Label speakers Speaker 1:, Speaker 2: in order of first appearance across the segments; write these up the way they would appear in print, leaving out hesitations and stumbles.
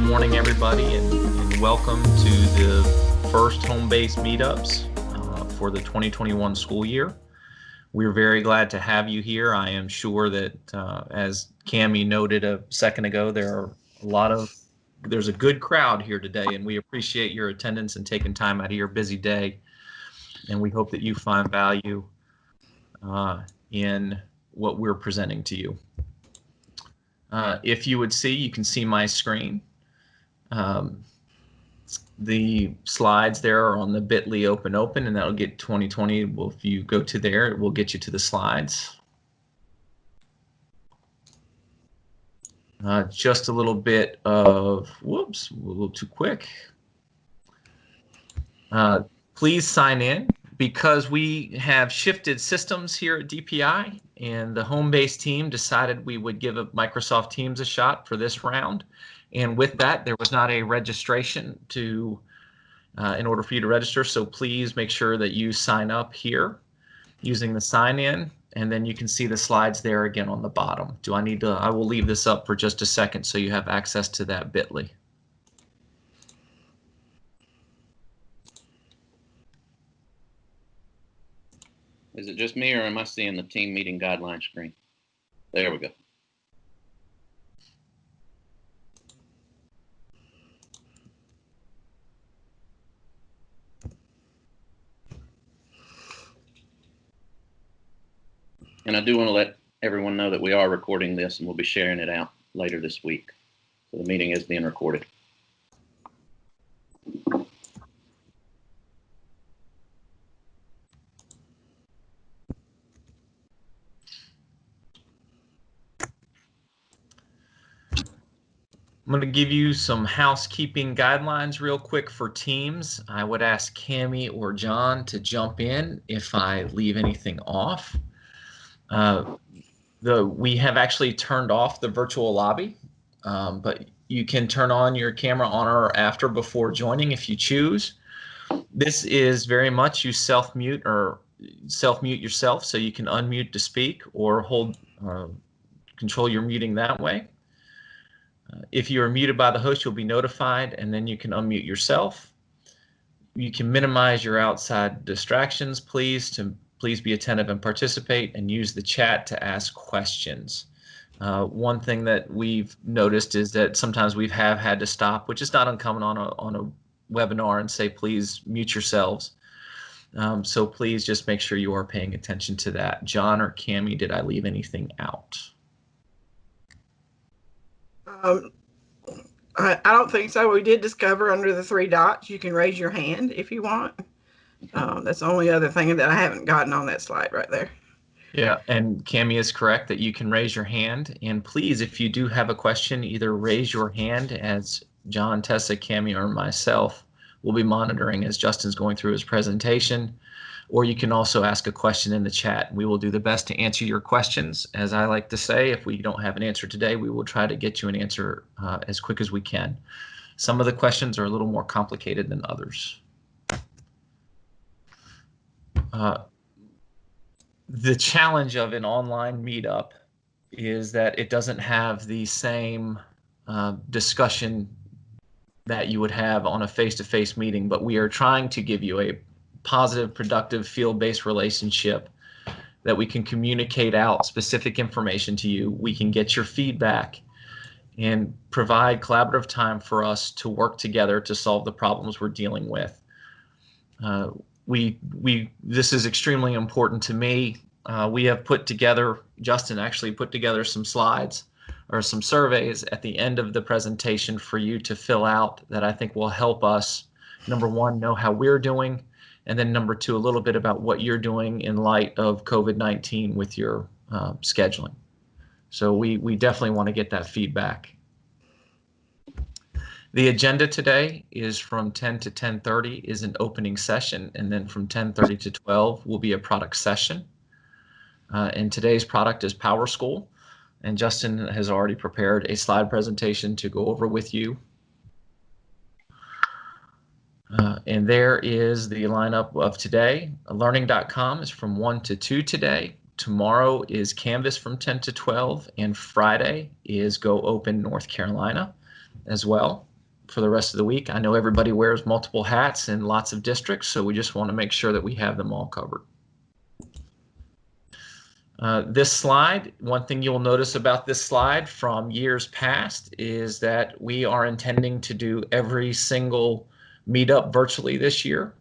Speaker 1: Good morning, everybody, and welcome to the first home-based meetups for the 2021 school year. We're very glad to have you here. I am sure that, as Cammie noted a second ago, there's a good crowd here today, and we appreciate your attendance and taking time out of your busy day. And we hope that you find value in what we're presenting to you. If you would see, you can see my screen. The slides there are on the bit.ly open, and that'll get 2020. Well, if you go to there, it will get you to the slides. Just a little bit of, whoops, a little too quick. Please sign in, because we have shifted systems here at DPI, and the home-based team decided we would give Microsoft Teams a shot for this round. And with that, there was not a registration in order for you to register. So please make sure that you sign up here using the sign in, and then you can see the slides there again on the bottom. I will leave this up for just a second so you have access to that bit.ly.
Speaker 2: Is it just me, or am I seeing the team meeting guideline screen? There we go. And I do want to let everyone know that we are recording this, and we'll be sharing it out later this week. So the meeting is being recorded.
Speaker 1: I'm going to give you some housekeeping guidelines real quick for teams. I would ask Cammie or John to jump in if I leave anything off. We have actually turned off the virtual lobby, but you can turn on your camera on or after before joining if you choose. This is very much you self-mute yourself, so you can unmute to speak or control your muting that way. If you are muted by the host, you'll be notified, and then you can unmute yourself. You can minimize your outside distractions, please be attentive and participate, and use the chat to ask questions. One thing that we've noticed is that sometimes we have had to stop, which is not uncommon on a webinar, and say, please mute yourselves. So please just make sure you are paying attention to that. John or Cammie, did I leave anything out?
Speaker 3: I don't think so. We did discover under the three dots, you can raise your hand if you want. That's the only other thing that I haven't gotten on that slide right there.
Speaker 1: Yeah, and Cammie is correct that you can raise your hand. And please, if you do have a question, either raise your hand as John, Tessa, Cammie, or myself will be monitoring as Justin's going through his presentation. Or you can also ask a question in the chat. We will do the best to answer your questions. As I like to say, if we don't have an answer today, we will try to get you an answer as quick as we can. Some of the questions are a little more complicated than others. The challenge of an online meetup is that it doesn't have the same discussion that you would have on a face-to-face meeting, but we are trying to give you a positive, productive, field-based relationship that we can communicate out specific information to you. We can get your feedback and provide collaborative time for us to work together to solve the problems we're dealing with. This is extremely important to me. We have put together, Justin actually put together some slides or some surveys at the end of the presentation for you to fill out that I think will help us, number one, know how we're doing, and then number two, a little bit about what you're doing in light of COVID-19 with your scheduling. So we definitely want to get that feedback. The agenda today is from 10 to 10:30 is an opening session, and then from 10:30 to 12 will be a product session. And today's product is PowerSchool, and Justin has already prepared a slide presentation to go over with you. And there is the lineup of today. Learning.com is from 1 to 2 today. Tomorrow is Canvas from 10 to 12, and Friday is Go Open North Carolina as well. for the rest of the week. I know everybody wears multiple hats in lots of districts, so we just want to make sure that we have them all covered. This slide, one thing you'll notice about this slide from years past is that we are intending to do every single meetup virtually this year.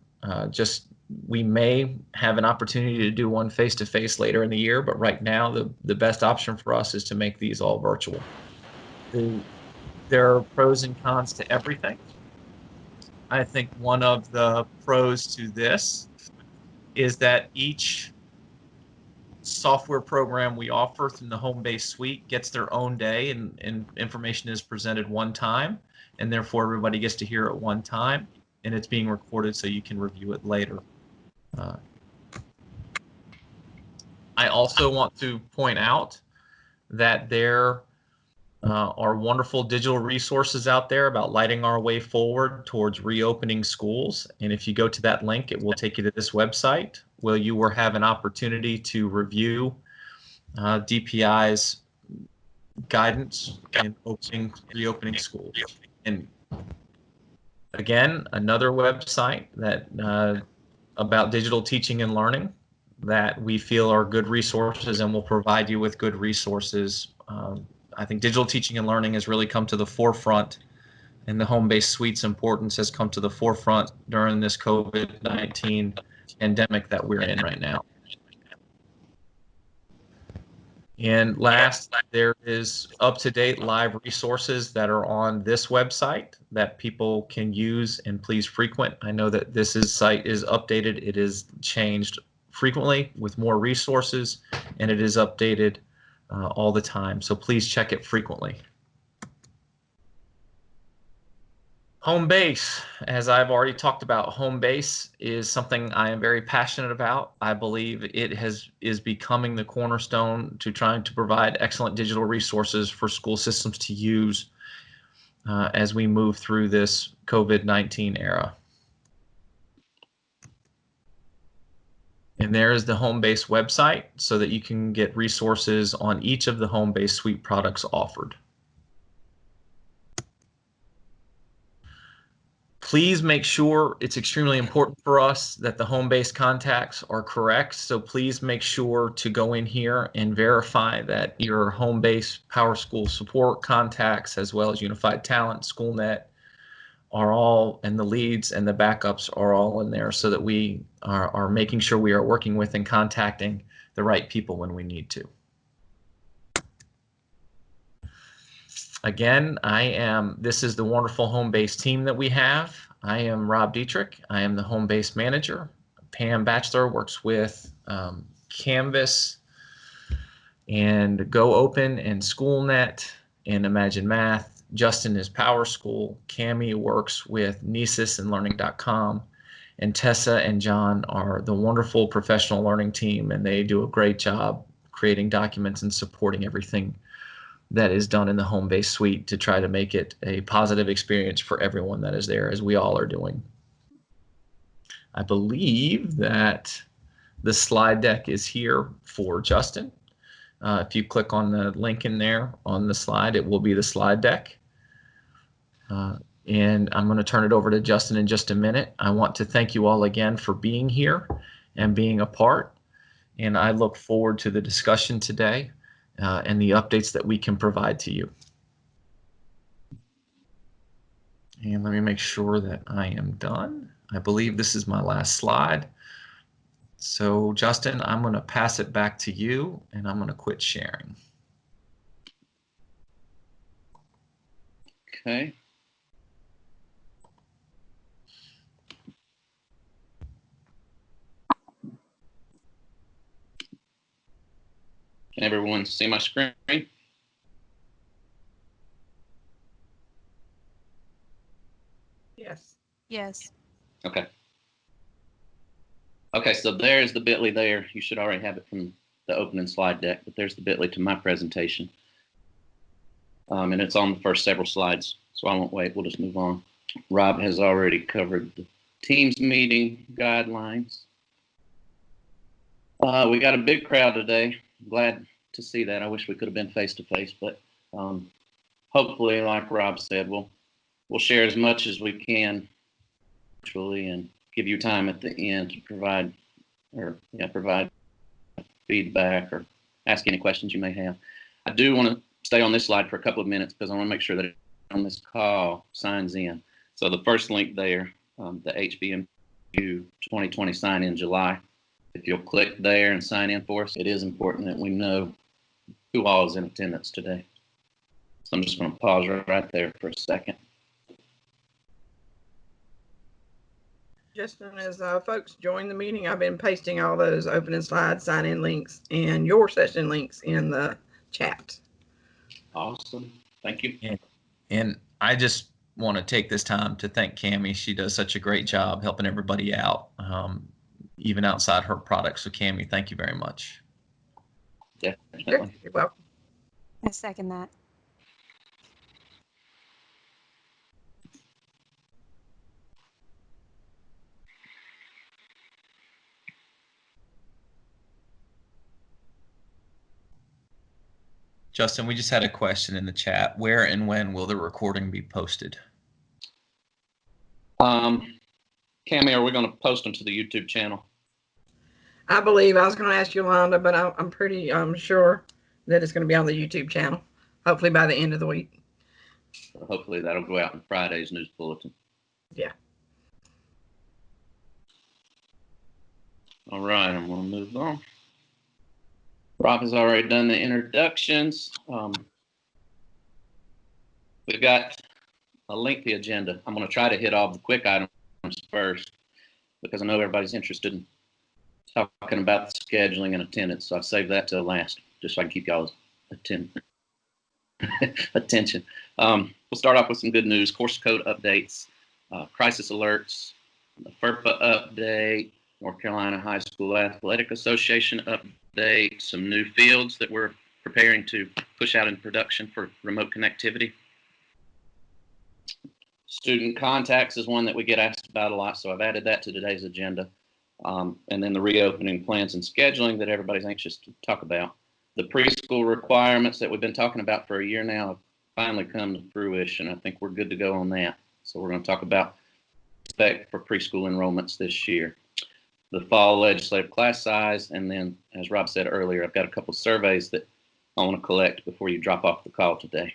Speaker 1: We may have an opportunity to do one face-to-face later in the year, but right now the best option for us is to make these all virtual. There are pros and cons to everything. I think one of the pros to this is that each software program we offer from the home-based suite gets their own day, and information is presented one time, and therefore everybody gets to hear it one time, and it's being recorded so you can review it later. I also want to point out that there are wonderful digital resources out there about lighting our way forward towards reopening schools. And if you go to that link, it will take you to this website where you will have an opportunity to review DPI's guidance in reopening schools. And again, another website that about digital teaching and learning that we feel are good resources and will provide you with good resources. I think digital teaching and learning has really come to the forefront, and the home-based suite's importance has come to the forefront during this COVID-19 pandemic that we're in right now. And last, there is up-to-date live resources that are on this website that people can use and please frequent. I know that this site is updated. It is changed frequently with more resources, and it is updated all the time. So please check it frequently. Home base, as I've already talked about, home base is something I am very passionate about. I believe it is becoming the cornerstone to trying to provide excellent digital resources for school systems to use as we move through this COVID-19 era. And there is the home-based website so that you can get resources on each of the home-based suite products offered. Please make sure, it's extremely important for us that the home-based contacts are correct. So please make sure to go in here and verify that your home-based PowerSchool support contacts, as well as Unified Talent, SchoolNet, are all, and the leads and the backups are all in there so that we are making sure we are working with and contacting the right people when we need to. Again, this is the wonderful home-based team that we have. I am Rob Dietrich. I am the home-based manager. Pam Batchelor works with Canvas and Go Open and SchoolNet and Imagine Math. Justin is PowerSchool. Cami works with Nisus and Learning.com. And Tessa and John are the wonderful professional learning team, and they do a great job creating documents and supporting everything that is done in the home-based suite to try to make it a positive experience for everyone that is there, as we all are doing. I believe that the slide deck is here for Justin. If you click on the link in there on the slide, it will be the slide deck. And I'm going to turn it over to Justin in just a minute. I want to thank you all again for being here and being a part. And I look forward to the discussion today and the updates that we can provide to you. And let me make sure that I am done. I believe this is my last slide. So Justin, I'm going to pass it back to you, and I'm going to quit sharing.
Speaker 2: Okay. Can everyone see my screen?
Speaker 3: Yes.
Speaker 4: Yes.
Speaker 2: Okay. Okay, so there's the bit.ly there. You should already have it from the opening slide deck, but there's the bit.ly to my presentation. And it's on the first several slides, so I won't wait. We'll just move on. Rob has already covered the Teams meeting guidelines. We got a big crowd today. Glad to see that. I wish we could have been face-to-face, but hopefully, like Rob said, we'll we'll share as much as we can virtually and give you time at the end to provide feedback or ask any questions you may have. I do want to stay on this slide for a couple of minutes because I want to make sure that on this call signs in. So the first link there, the HBMU 2020 sign in July. If you'll click there and sign in for us, it is important that we know who all is in attendance today. So I'm just going to pause right there for a second.
Speaker 3: Just as folks join the meeting, I've been pasting all those opening slides, sign-in links, and your session links in the chat.
Speaker 2: Awesome. Thank you.
Speaker 1: And I just want to take this time to thank Cammie. She does such a great job helping everybody out, even outside her product. So Cammie, thank you very much.
Speaker 2: Definitely.
Speaker 3: Sure. You're welcome.
Speaker 4: I second that.
Speaker 1: Justin, we just had a question in the chat. Where and when will the recording be posted?
Speaker 2: Cammie, are we going to post them to the YouTube channel?
Speaker 3: I believe I was going to ask Yolanda, but I'm pretty sure that it's going to be on the YouTube channel, hopefully by the end of the week.
Speaker 2: So hopefully that'll go out in Friday's news bulletin.
Speaker 3: Yeah.
Speaker 2: All right, I'm going to move on. Rob has already done the introductions. We've got a lengthy agenda. I'm going to try to hit all the quick items first because I know everybody's interested in talking about the scheduling and attendance. So I've saved that till last just so I can keep y'all's attention. We'll start off with some good news, course code updates, crisis alerts, the FERPA update, North Carolina High School Athletic Association update, some new fields that we're preparing to push out in production for remote connectivity. Student contacts is one that we get asked about a lot, so I've added that to today's agenda. And then the reopening plans and scheduling that everybody's anxious to talk about. The preschool requirements that we've been talking about for a year now have finally come to fruition. I think we're good to go on that. So we're going to talk about respect for preschool enrollments this year. The fall legislative class size, and then, as Rob said earlier, I've got a couple surveys that I want to collect before you drop off the call today.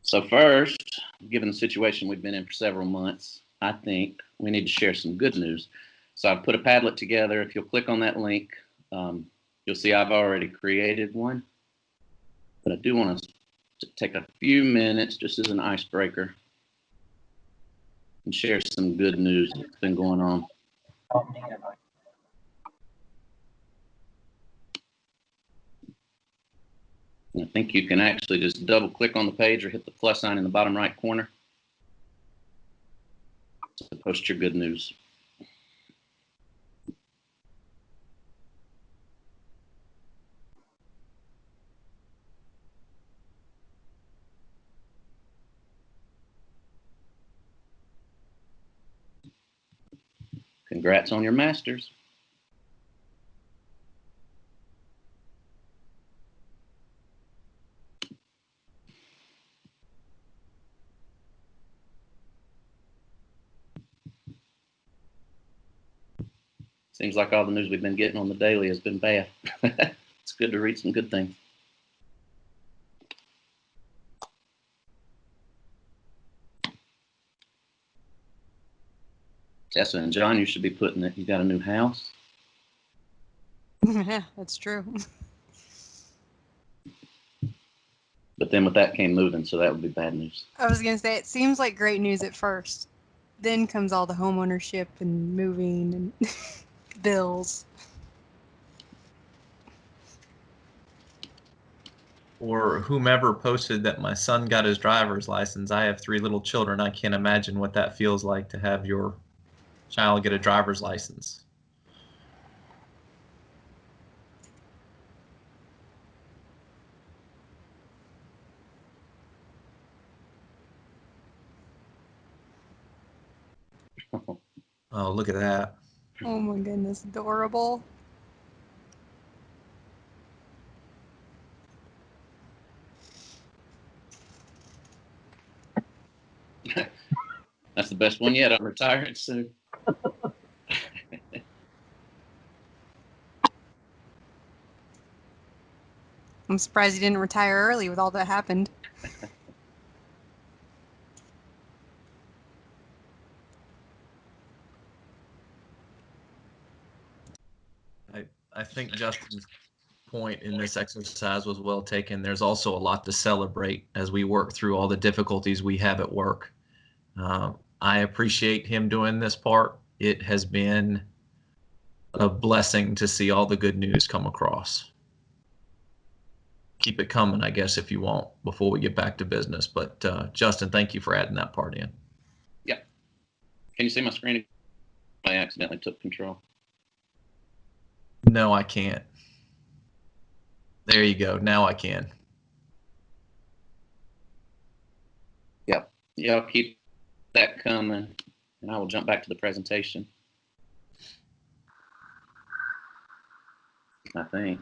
Speaker 2: So first, given the situation we've been in for several months, I think we need to share some good news. So I've put a Padlet together. If you'll click on that link, you'll see I've already created one. But I do want to take a few minutes just as an icebreaker and share some good news that's been going on. And I think you can actually just double click on the page or hit the plus sign in the bottom right corner to post your good news. Congrats on your master's. Seems like all the news we've been getting on the daily has been bad. It's good to read some good things. Tessa and John, you should be putting that you got a new house.
Speaker 4: Yeah, that's true.
Speaker 2: But then with that came moving, so that would be bad news.
Speaker 4: I was going to say, it seems like great news at first. Then comes all the home ownership and moving and bills.
Speaker 1: Or whomever posted that my son got his driver's license. I have 3 little children. I can't imagine what that feels like to have your child get a driver's license. Oh, look at that.
Speaker 4: Oh my goodness, adorable.
Speaker 2: That's the best one yet. I'm retiring soon.
Speaker 4: I'm surprised you didn't retire early with all that happened.
Speaker 1: I think Justin's point in this exercise was well taken. There's also a lot to celebrate as we work through all the difficulties we have at work. I appreciate him doing this part. It has been a blessing to see all the good news come across. Keep it coming, I guess, if you want, before we get back to business. But Justin, thank you for adding that part in.
Speaker 2: Yeah. Can you see my screen? I accidentally took control.
Speaker 1: No, I can't. There you go. Now I can.
Speaker 2: Yep. Yeah, I'll keep that coming, and I will jump back to the presentation. I think.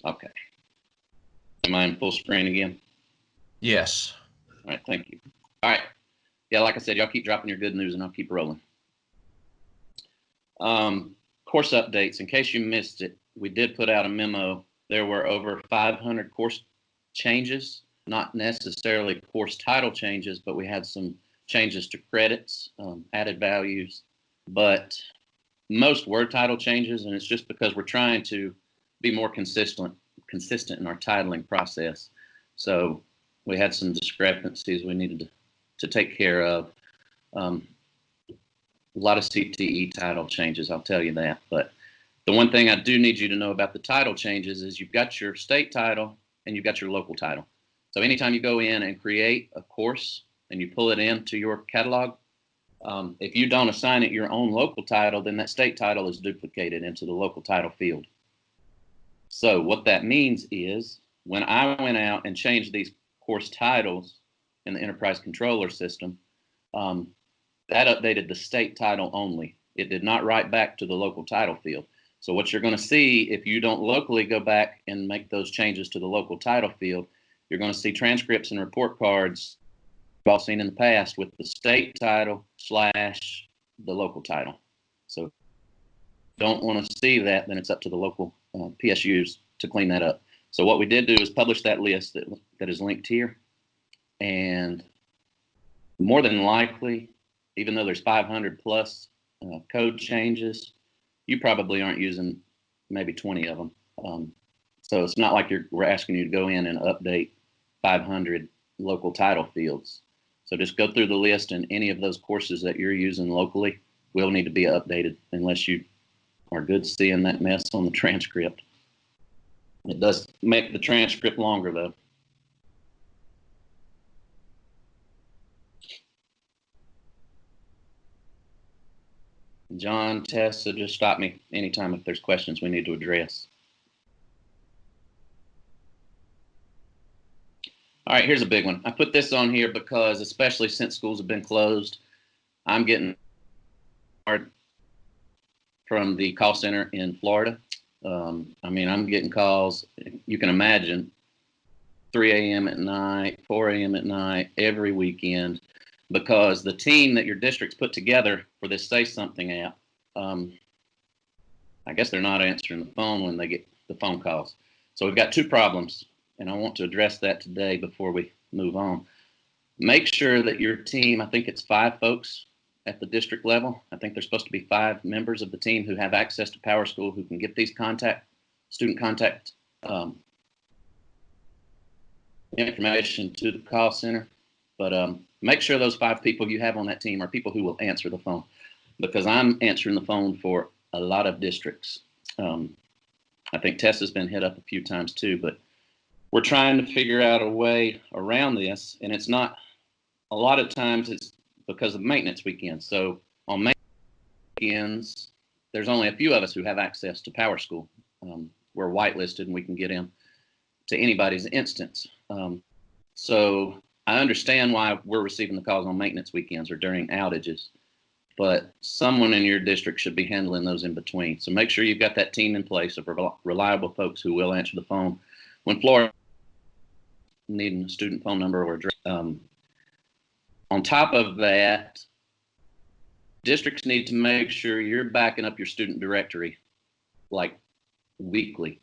Speaker 2: Okay. Am I in full screen again?
Speaker 1: Yes.
Speaker 2: All right, thank you. All right. Yeah, like I said, y'all keep dropping your good news, and I'll keep rolling. Course updates. In case you missed it, we did put out a memo. There were over 500 course changes, not necessarily course title changes, but we had some changes to credits, added values, but most were title changes, and it's just because we're trying to be more consistent in our titling process. So we had some discrepancies we needed to take care of. A lot of CTE title changes, I'll tell you that. But the one thing I do need you to know about the title changes is you've got your state title and you've got your local title. So anytime you go in and create a course and you pull it into your catalog, if you don't assign it your own local title, then that state title is duplicated into the local title field. So what that means is when I went out and changed these course titles in the enterprise controller system, that updated the state title only. It did not write back to the local title field. So what you're going to see if you don't locally go back and make those changes to the local title field, you're going to see transcripts and report cards we've all seen in the past with the state title / the local title. So if you don't want to see that, then it's up to the local PSUs to clean that up. So what we did do is publish that list that is linked here. And more than likely, even though there's 500 plus code changes, you probably aren't using maybe 20 of them. So it's not like we're asking you to go in and update 500 local title fields. So just go through the list, and any of those courses that you're using locally will need to be updated unless you are good seeing that mess on the transcript. It does make the transcript longer though. John, Tessa, just stop me anytime if there's questions we need to address. All right, here's a big one. I put this on here because, especially since schools have been closed, I'm getting hard from the call center in Florida. I mean, I'm getting calls, you can imagine, 3 a.m. at night, 4 a.m. at night, every weekend, because the team that your district's put together for this Say Something app, I guess they're not answering the phone when they get the phone calls. So we've got two problems, and I want to address that today before we move on. Make sure that your team, I think it's 5 folks at the district level. I think there's supposed to be 5 members of the team who have access to PowerSchool who can get these student contact information to the call center. But make sure those 5 people you have on that team are people who will answer the phone, because I'm answering the phone for a lot of districts. I think Tessa's been hit up a few times too, but we're trying to figure out a way around this, and it's not, a lot of times it's because of maintenance weekends. So on maintenance weekends, there's only a few of us who have access to PowerSchool. We're whitelisted and we can get in to anybody's instance. So I understand why we're receiving the calls on maintenance weekends or during outages, but someone in your district should be handling those in between. So make sure you've got that team in place of reliable folks who will answer the phone when Florida needing a student phone number or address. On top of that, districts need to make sure you're backing up your student directory like weekly,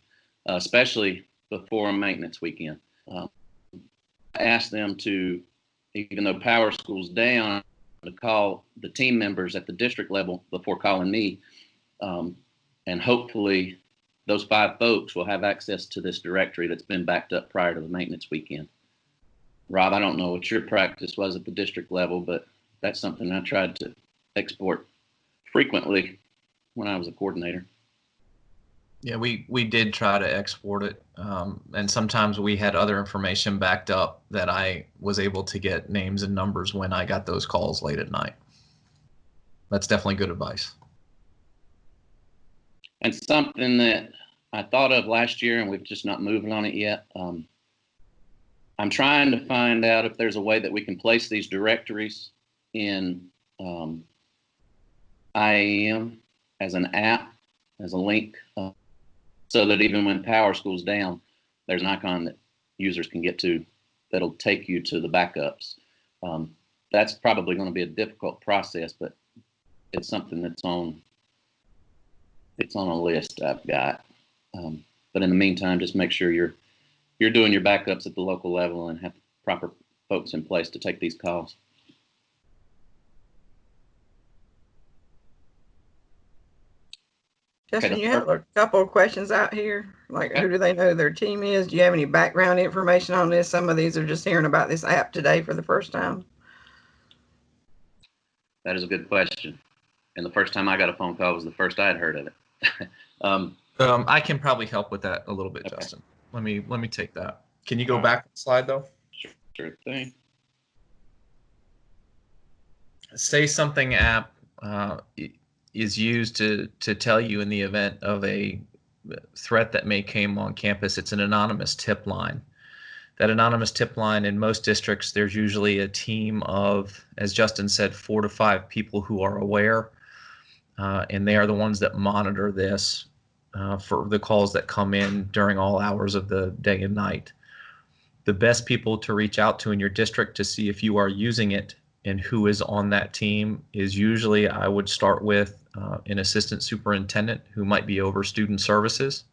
Speaker 2: especially before a maintenance weekend. I asked them to, even though PowerSchool's down, to call the team members at the district level before calling me. And hopefully those 5 folks will have access to this directory that's been backed up prior to the maintenance weekend. Rob, I don't know what your practice was at the district level, but that's something I tried to export frequently when I was a coordinator.
Speaker 1: Yeah, we did try to export it, and sometimes we had other information backed up that I was able to get names and numbers when I got those calls late at night. That's definitely good advice.
Speaker 2: And something that I thought of last year, and we've just not moved on it yet. I'm trying to find out if there's a way that we can place these directories in IAM as an app, as a link, so that even when PowerSchool's down, there's an icon that users can get to that'll take you to the backups. That's probably going to be a difficult process, but it's something that's on a list I've got. But in the meantime, just make sure you're doing your backups at the local level and have the proper folks in place to take these calls.
Speaker 3: Justin,
Speaker 2: Okay,
Speaker 3: you have a couple of questions out here. Like, who do they know their team is? Do you have any background information on this? Some of these are just hearing about this app today for the first time.
Speaker 2: That is a good question. And the first time I got a phone call was the first I had heard of it.
Speaker 1: I can probably help with that a little bit, okay. Justin. Let me take that. Can you go back to the slide though?
Speaker 2: Sure thing.
Speaker 1: Say Something app is used to tell you in the event of a threat that may come on campus. It's an anonymous tip line. That anonymous tip line, in most districts, there's usually a team of, as Justin said, 4 to 5 people who are aware, and they are the ones that monitor this for the calls that come in during all hours of the day and night. The best people to reach out to in your district to see if you are using it and who is on that team is usually, I would start with an assistant superintendent who might be over student services,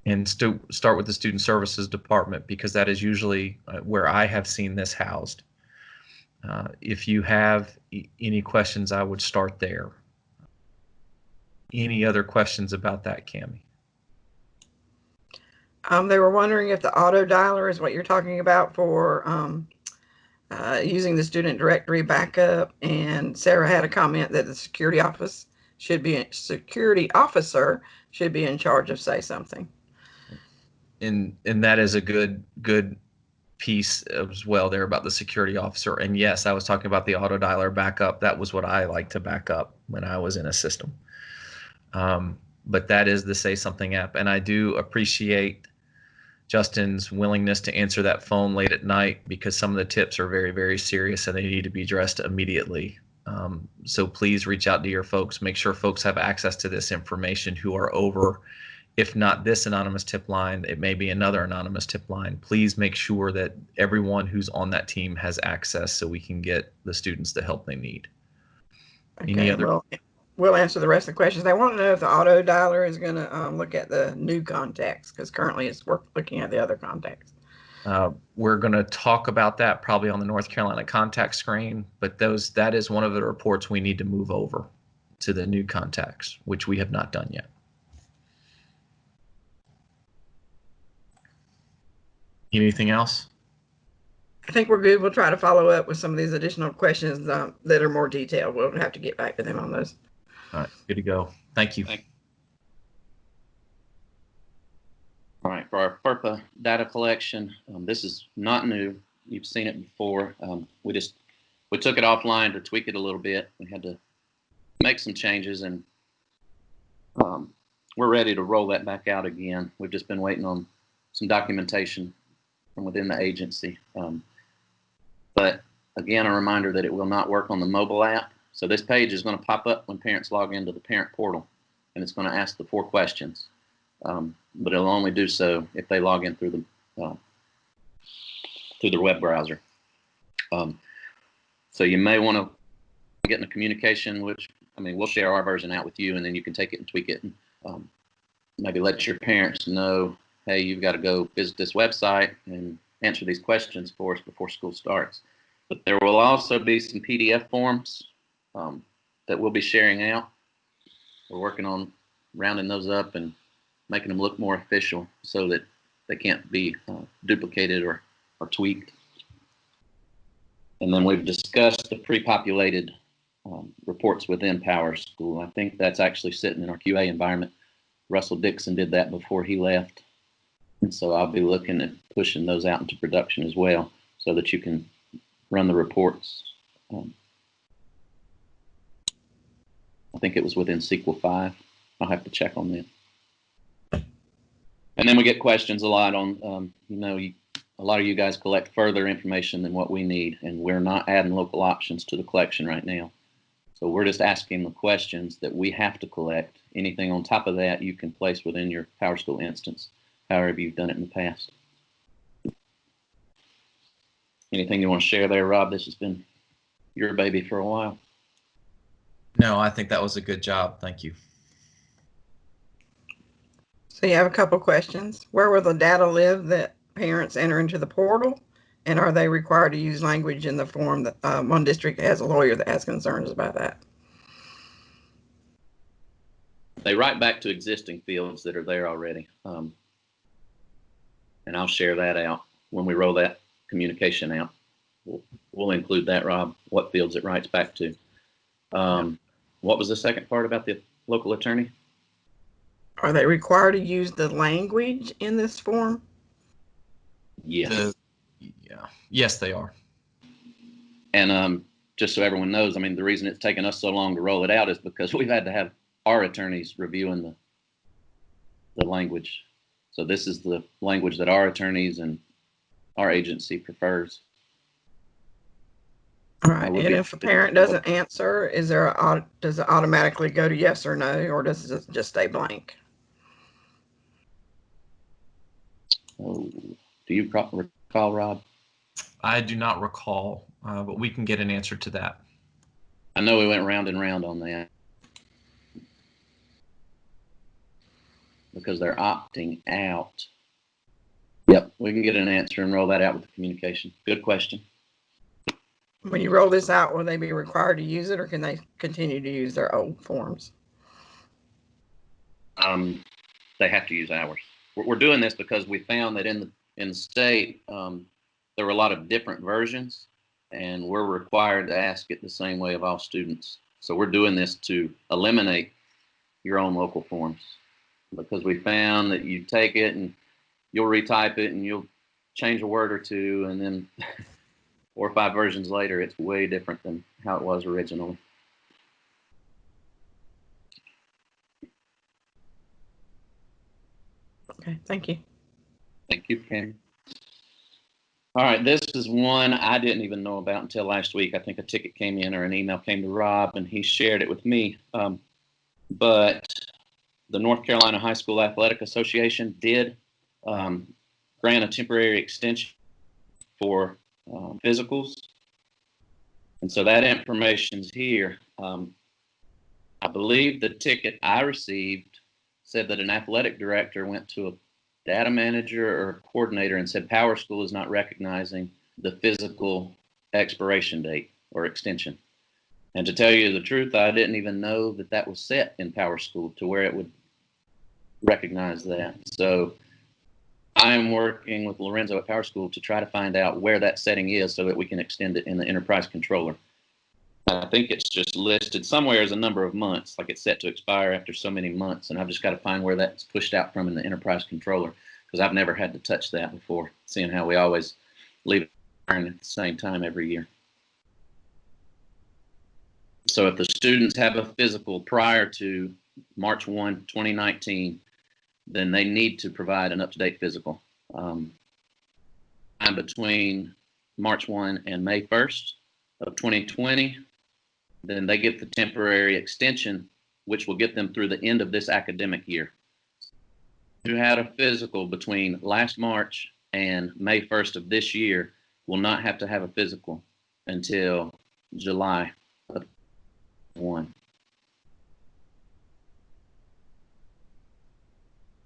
Speaker 1: and start with the student services department, because that is usually where I have seen this housed. If you have any questions, I would start there. Any other questions about that, Cammie?
Speaker 3: They were wondering if the auto dialer is what you're talking about for using the student directory backup. And Sarah had a comment that the security officer should be in charge of Say Something.
Speaker 1: And that is a good piece as well there about the security officer. And yes, I was talking about the auto dialer backup. That was what I like to back up when I was in a system. But that is the Say Something app, and I do appreciate Justin's willingness to answer that phone late at night, because some of the tips are very, very serious and they need to be addressed immediately. So please reach out to your folks. Make sure folks have access to this information who are over, if not this anonymous tip line, it may be another anonymous tip line. Please make sure that everyone who's on that team has access so we can get the students the help they need.
Speaker 3: Okay,
Speaker 1: Any other?
Speaker 3: well, we'll answer the rest of the questions. They want to know if the auto dialer is going to look at the new contacts, because currently it's looking at the other contacts.
Speaker 1: We're going to talk about that probably on the North Carolina contact screen, but that is one of the reports we need to move over to the new contacts, which we have not done yet. Anything else?
Speaker 3: I think we're good. We'll try to follow up with some of these additional questions that are more detailed. We'll have to get back to them on those.
Speaker 1: All right, good to go. Thank you.
Speaker 2: All right, for our FERPA data collection, this is not new. You've seen it before. We took it offline to tweak it a little bit. We had to make some changes, and we're ready to roll that back out again. We've just been waiting on some documentation from within the agency. But again, a reminder that it will not work on the mobile app. So this page is going to pop up when parents log into the parent portal, and it's going to ask the 4 questions. but it'll only do so if they log in through their web browser. So you may want to get in a communication, which, I mean, we'll share our version out with you, and then you can take it and tweak it, and maybe let your parents know, hey, you've got to go visit this website and answer these questions for us before school starts. But there will also be some PDF forms that we'll be sharing out. We're working on rounding those up and making them look more official so that they can't be duplicated or tweaked. And then we've discussed the pre-populated reports within PowerSchool. I think that's actually sitting in our QA environment. Russell Dixon did that before he left. And so I'll be looking at pushing those out into production as well so that you can run the reports. I think it was within SQL 5. I'll have to check on that. And then we get questions a lot on, a lot of you guys collect further information than what we need, and we're not adding local options to the collection right now. So we're just asking the questions that we have to collect. Anything on top of that you can place within your PowerSchool instance, however you've done it in the past. Anything you want to share there, Rob? This has been your baby for a while.
Speaker 1: No, I think that was a good job. Thank you.
Speaker 3: So you have a couple questions. Where will the data live that parents enter into the portal? And are they required to use language in the form that one district has a lawyer that has concerns about that?
Speaker 2: They write back to existing fields that are there already. And I'll share that out when we roll that communication out. We'll include that, Rob, what fields it writes back to. What was the second part about the local attorney?
Speaker 3: Are they required to use the language in this form?
Speaker 2: Yes.
Speaker 1: Yes, they are.
Speaker 2: And just so everyone knows, I mean, the reason it's taken us so long to roll it out is because we've had to have our attorneys reviewing the language. So this is the language that our attorneys and our agency prefers.
Speaker 3: All right. And if a parent doesn't answer, does it automatically go to yes or no, or does it just stay blank?
Speaker 2: Oh, do you recall, Rob?
Speaker 1: I do not recall, but we can get an answer to that.
Speaker 2: I know we went round and round on that because they're opting out. Yep, we can get an answer and roll that out with the communication. Good question.
Speaker 3: When you roll this out, will they be required to use it, or can they continue to use their old forms?
Speaker 2: They have to use ours. We're doing this because we found that in the state, there were a lot of different versions, and we're required to ask it the same way of all students. So we're doing this to eliminate your own local forms, because we found that you take it and you'll retype it and you'll change a word or two, and then 4 or 5 versions later, it's way different than how it was originally.
Speaker 3: Okay, thank you.
Speaker 2: Thank you, Karen. All right, this is one I didn't even know about until last week. I think a ticket came in or an email came to Rob, and he shared it with me. But the North Carolina High School Athletic Association did grant a temporary extension for physicals. And so that information's here. I believe the ticket I received said that an athletic director went to a data manager or a coordinator and said PowerSchool is not recognizing the physical expiration date or extension. And to tell you the truth, I didn't even know that that was set in PowerSchool to where it would recognize that. So I'm working with Lorenzo at PowerSchool to try to find out where that setting is so that we can extend it in the enterprise controller. I think it's just listed somewhere as a number of months, like it's set to expire after so many months, and I've just got to find where that's pushed out from in the enterprise controller, because I've never had to touch that before, seeing how we always leave it at the same time every year. So if the students have a physical prior to March 1, 2019, then they need to provide an up-to-date physical. Between March 1 and May 1st of 2020, then they get the temporary extension, which will get them through the end of this academic year. who had a physical between last March and May 1st of this year will not have to have a physical until July of 1.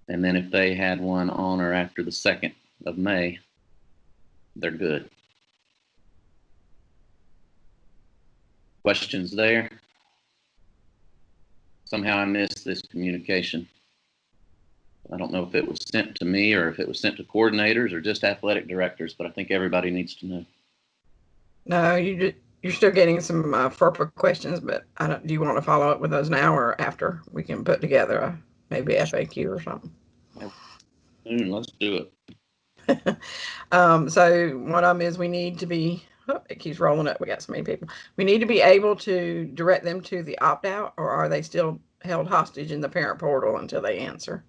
Speaker 2: And then if they had one on or after the 2nd of May, they're good. Questions there? Somehow I missed this communication. I don't know if it was sent to me or if it was sent to coordinators or just athletic directors, but I think everybody needs to know.
Speaker 3: No, you're still getting some FERPA questions, but do you want to follow up with those now or after? We can put together maybe FAQ or something.
Speaker 2: Let's do
Speaker 3: it. So one of them is we need to be, it keeps rolling up. We got so many people. We need to be able to direct them to the opt-out, or are they still held hostage in the parent portal until they answer?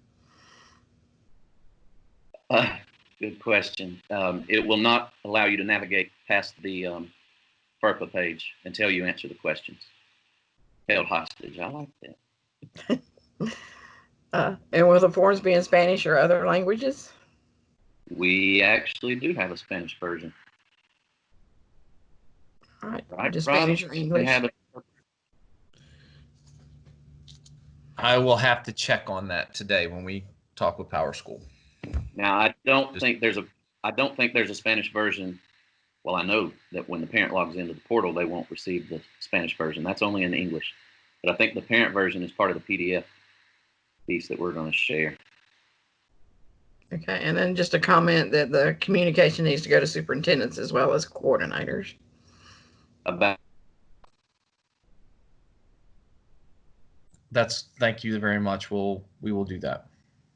Speaker 2: Good question. It will not allow you to navigate past the FERPA page until you answer the questions. Held hostage. I like that.
Speaker 3: And will the forms be in Spanish or other languages?
Speaker 2: We actually do have a Spanish version.
Speaker 3: All right. Just Spanish or English?
Speaker 1: I will have to check on that today when we talk with PowerSchool.
Speaker 2: Now, I don't think there's a Spanish version. Well, I know that when the parent logs into the portal, they won't receive the Spanish version. That's only in English. But I think the parent version is part of the PDF piece that we're going to share.
Speaker 3: Okay, and then just a comment that the communication needs to go to superintendents as well as coordinators.
Speaker 1: Thank you very much. We will do that.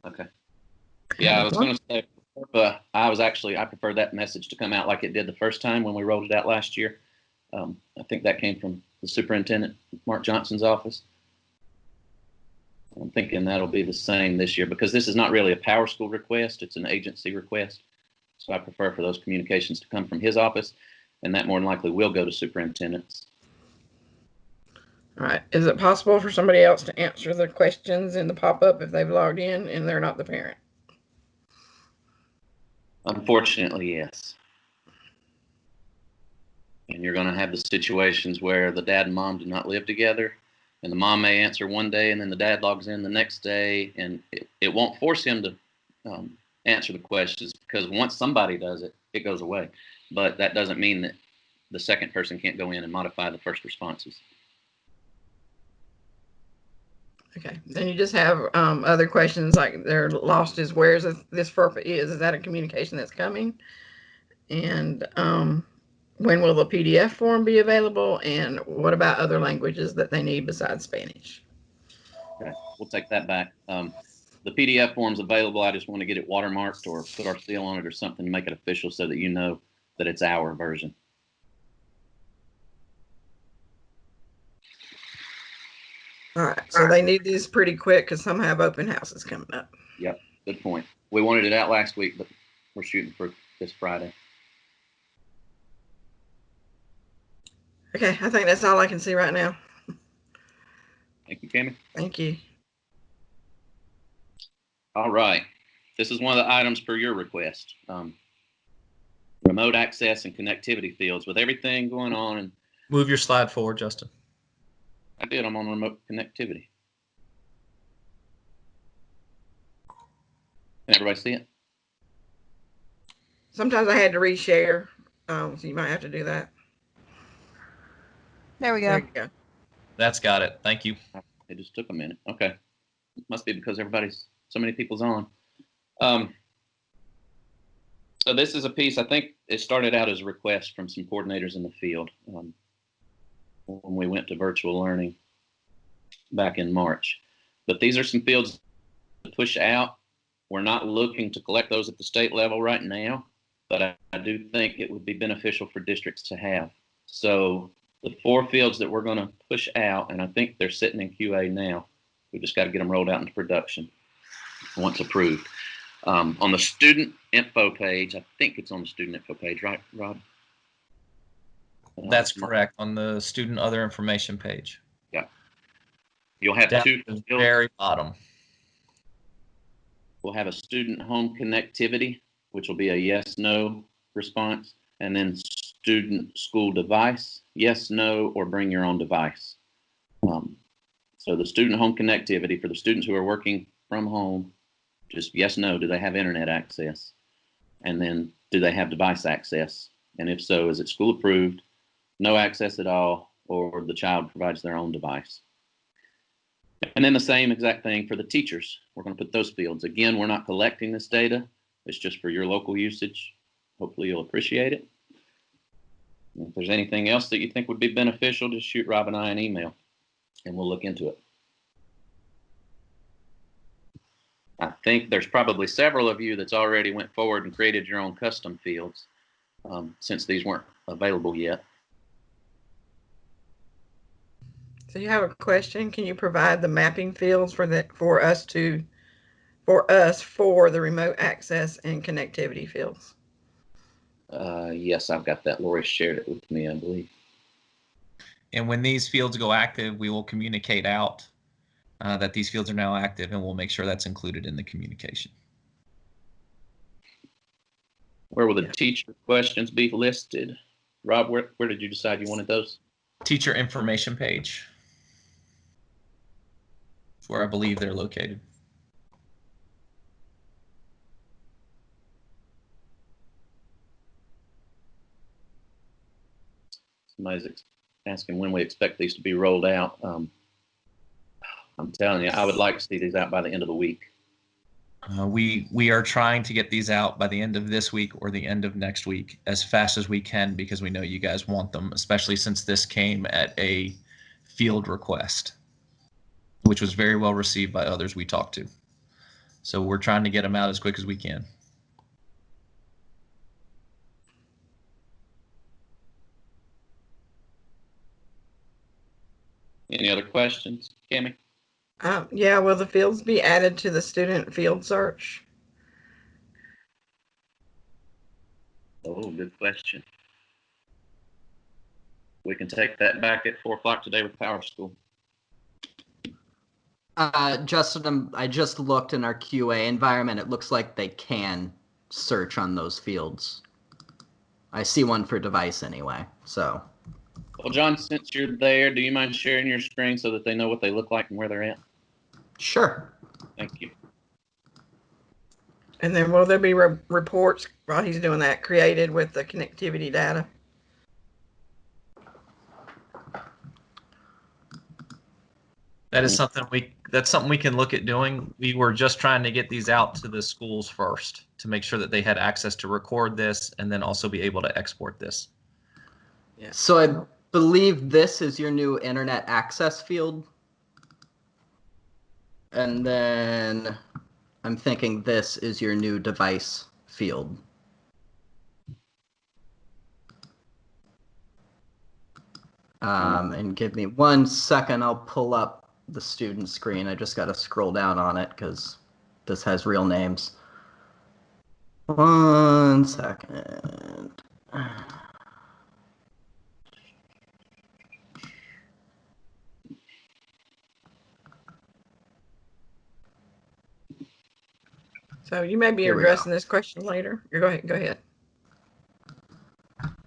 Speaker 2: Okay. Yeah, I was going to say, but I prefer that message to come out like it did the first time when we rolled it out last year. I think that came from the superintendent, Mark Johnson's office. I'm thinking that'll be the same this year because this is not really a PowerSchool request. It's an agency request. So I prefer for those communications to come from his office, and that more than likely will go to superintendents.
Speaker 3: All right. Is it possible for somebody else to answer the questions in the pop-up if they've logged in and they're not the parent?
Speaker 2: Unfortunately, yes. And you're going to have the situations where the dad and mom do not live together, and the mom may answer one day and then the dad logs in the next day, and it won't force him to answer the questions because once somebody does it, it goes away. But that doesn't mean that the second person can't go in and modify the first responses.
Speaker 3: Okay. Then you just have other questions like they're lost is where's this FERPA is? Is that a communication that's coming? And when will the PDF form be available? And what about other languages that they need besides Spanish?
Speaker 2: Okay, we'll take that back. The PDF form's available. I just want to get it watermarked or put our seal on it or something to make it official so that you know that it's our version.
Speaker 3: All right, so they need these pretty quick because some have open houses coming up.
Speaker 2: Yep, good point. We wanted it out last week, but we're shooting for this Friday.
Speaker 3: Okay, I think that's all I can see right now.
Speaker 2: Thank you, Cami.
Speaker 3: Thank you.
Speaker 2: All right, this is one of the items per your request. Remote access and connectivity fields with everything going on. And
Speaker 1: move your slide forward, Justin.
Speaker 2: I did. I'm on remote connectivity. Can everybody see it?
Speaker 3: Sometimes I had to reshare, so you might have to do that.
Speaker 4: There we go.
Speaker 3: There you go.
Speaker 1: That's got it. Thank you.
Speaker 2: It just took a minute. Okay. It must be because so many people's on. So this is a piece, I think it started out as a request from some coordinators in the field when we went to virtual learning back in March. But these are some fields to push out. We're not looking to collect those at the state level right now, but I do think it would be beneficial for districts to have. So the 4 fields that we're going to push out, and I think they're sitting in QA now. We just got to get them rolled out into production once approved. On the student info page, I think it's on the student info page, right, Rob?
Speaker 1: That's correct, on the student other information page.
Speaker 2: Yeah. You'll have
Speaker 1: down
Speaker 2: 2
Speaker 1: at the
Speaker 2: fields.
Speaker 1: very bottom.
Speaker 2: we'll have a student home connectivity, which will be a yes, no response, and then student school device, yes, no, or bring your own device. So the student home connectivity for the students who are working from home, just yes, no, do they have internet access? And then do they have device access? And if so, is it school approved, no access at all, or the child provides their own device? And then the same exact thing for the teachers. We're going to put those fields. Again, we're not collecting this data. It's just for your local usage. Hopefully you'll appreciate it. If there's anything else that you think would be beneficial, just shoot Rob and I an email, and we'll look into it. I think there's probably several of you that's already went forward and created your own custom fields, since these weren't available yet.
Speaker 3: So you have a question. Can you provide the mapping fields for the remote access and connectivity fields?
Speaker 2: Yes, I've got that. Lori shared it with me, I believe.
Speaker 1: And when these fields go active, we will communicate out that these fields are now active, and we'll make sure that's included in the communication.
Speaker 2: Where will the teacher questions be listed? Rob, where did you decide you wanted those?
Speaker 1: Teacher information page. That's where I believe they're located.
Speaker 2: Somebody's asking when we expect these to be rolled out. I'm telling you, I would like to see these out by the end of the week.
Speaker 1: We are trying to get these out by the end of this week or the end of next week as fast as we can, because we know you guys want them, especially since this came at a field request, which was very well received by others we talked to. So we're trying to get them out as quick as we can.
Speaker 2: Any other questions, Cammie?
Speaker 3: Yeah, will the fields be added to the student field search?
Speaker 2: Oh, good question. We can take that back at 4 o'clock today with PowerSchool.
Speaker 5: Justin, I just looked in our QA environment. It looks like they can search on those fields. I see one for device anyway, so.
Speaker 2: Well, John, since you're there, do you mind sharing your screen so that they know what they look like and where they're at?
Speaker 5: Sure.
Speaker 2: Thank you.
Speaker 3: And then will there be reports while he's doing that created with the connectivity data?
Speaker 1: That is something that's something we can look at doing. We were just trying to get these out to the schools first to make sure that they had access to record this and then also be able to export this.
Speaker 3: Yeah.
Speaker 5: So I believe this is your new internet access field. And then I'm thinking this is your new device field. And give me 1 second, I'll pull up the student screen. I just got to scroll down on it because this has real names. 1 second.
Speaker 3: So you may be
Speaker 5: Here we
Speaker 3: addressing this question later. Go ahead.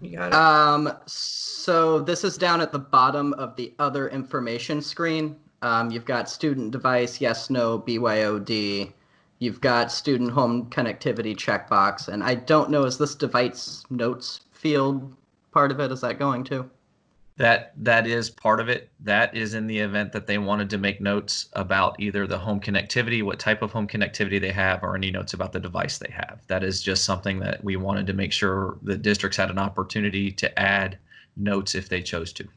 Speaker 3: You got it.
Speaker 5: So this is down at the bottom of the other information screen. You've got student device, yes, no, BYOD. You've got student home connectivity checkbox. And I don't know, is this device notes field part of it? Is that going to?
Speaker 1: That is part of it. That is in the event that they wanted to make notes about either the home connectivity, what type of home connectivity they have, or any notes about the device they have. That is just something that we wanted to make sure the districts had an opportunity to add notes if they chose to.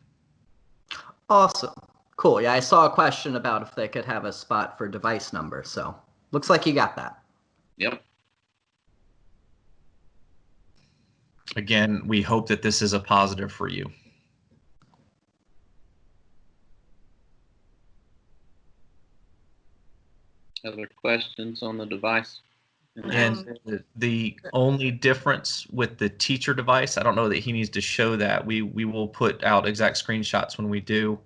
Speaker 5: Awesome. Cool. Yeah, I saw a question about if they could have a spot for device number. So looks like you got that.
Speaker 2: Yep.
Speaker 1: Again, we hope that this is a positive for you.
Speaker 2: Other questions on the device?
Speaker 1: And the only difference with the teacher device, I don't know that he needs to show that. We will put out exact screenshots when we do,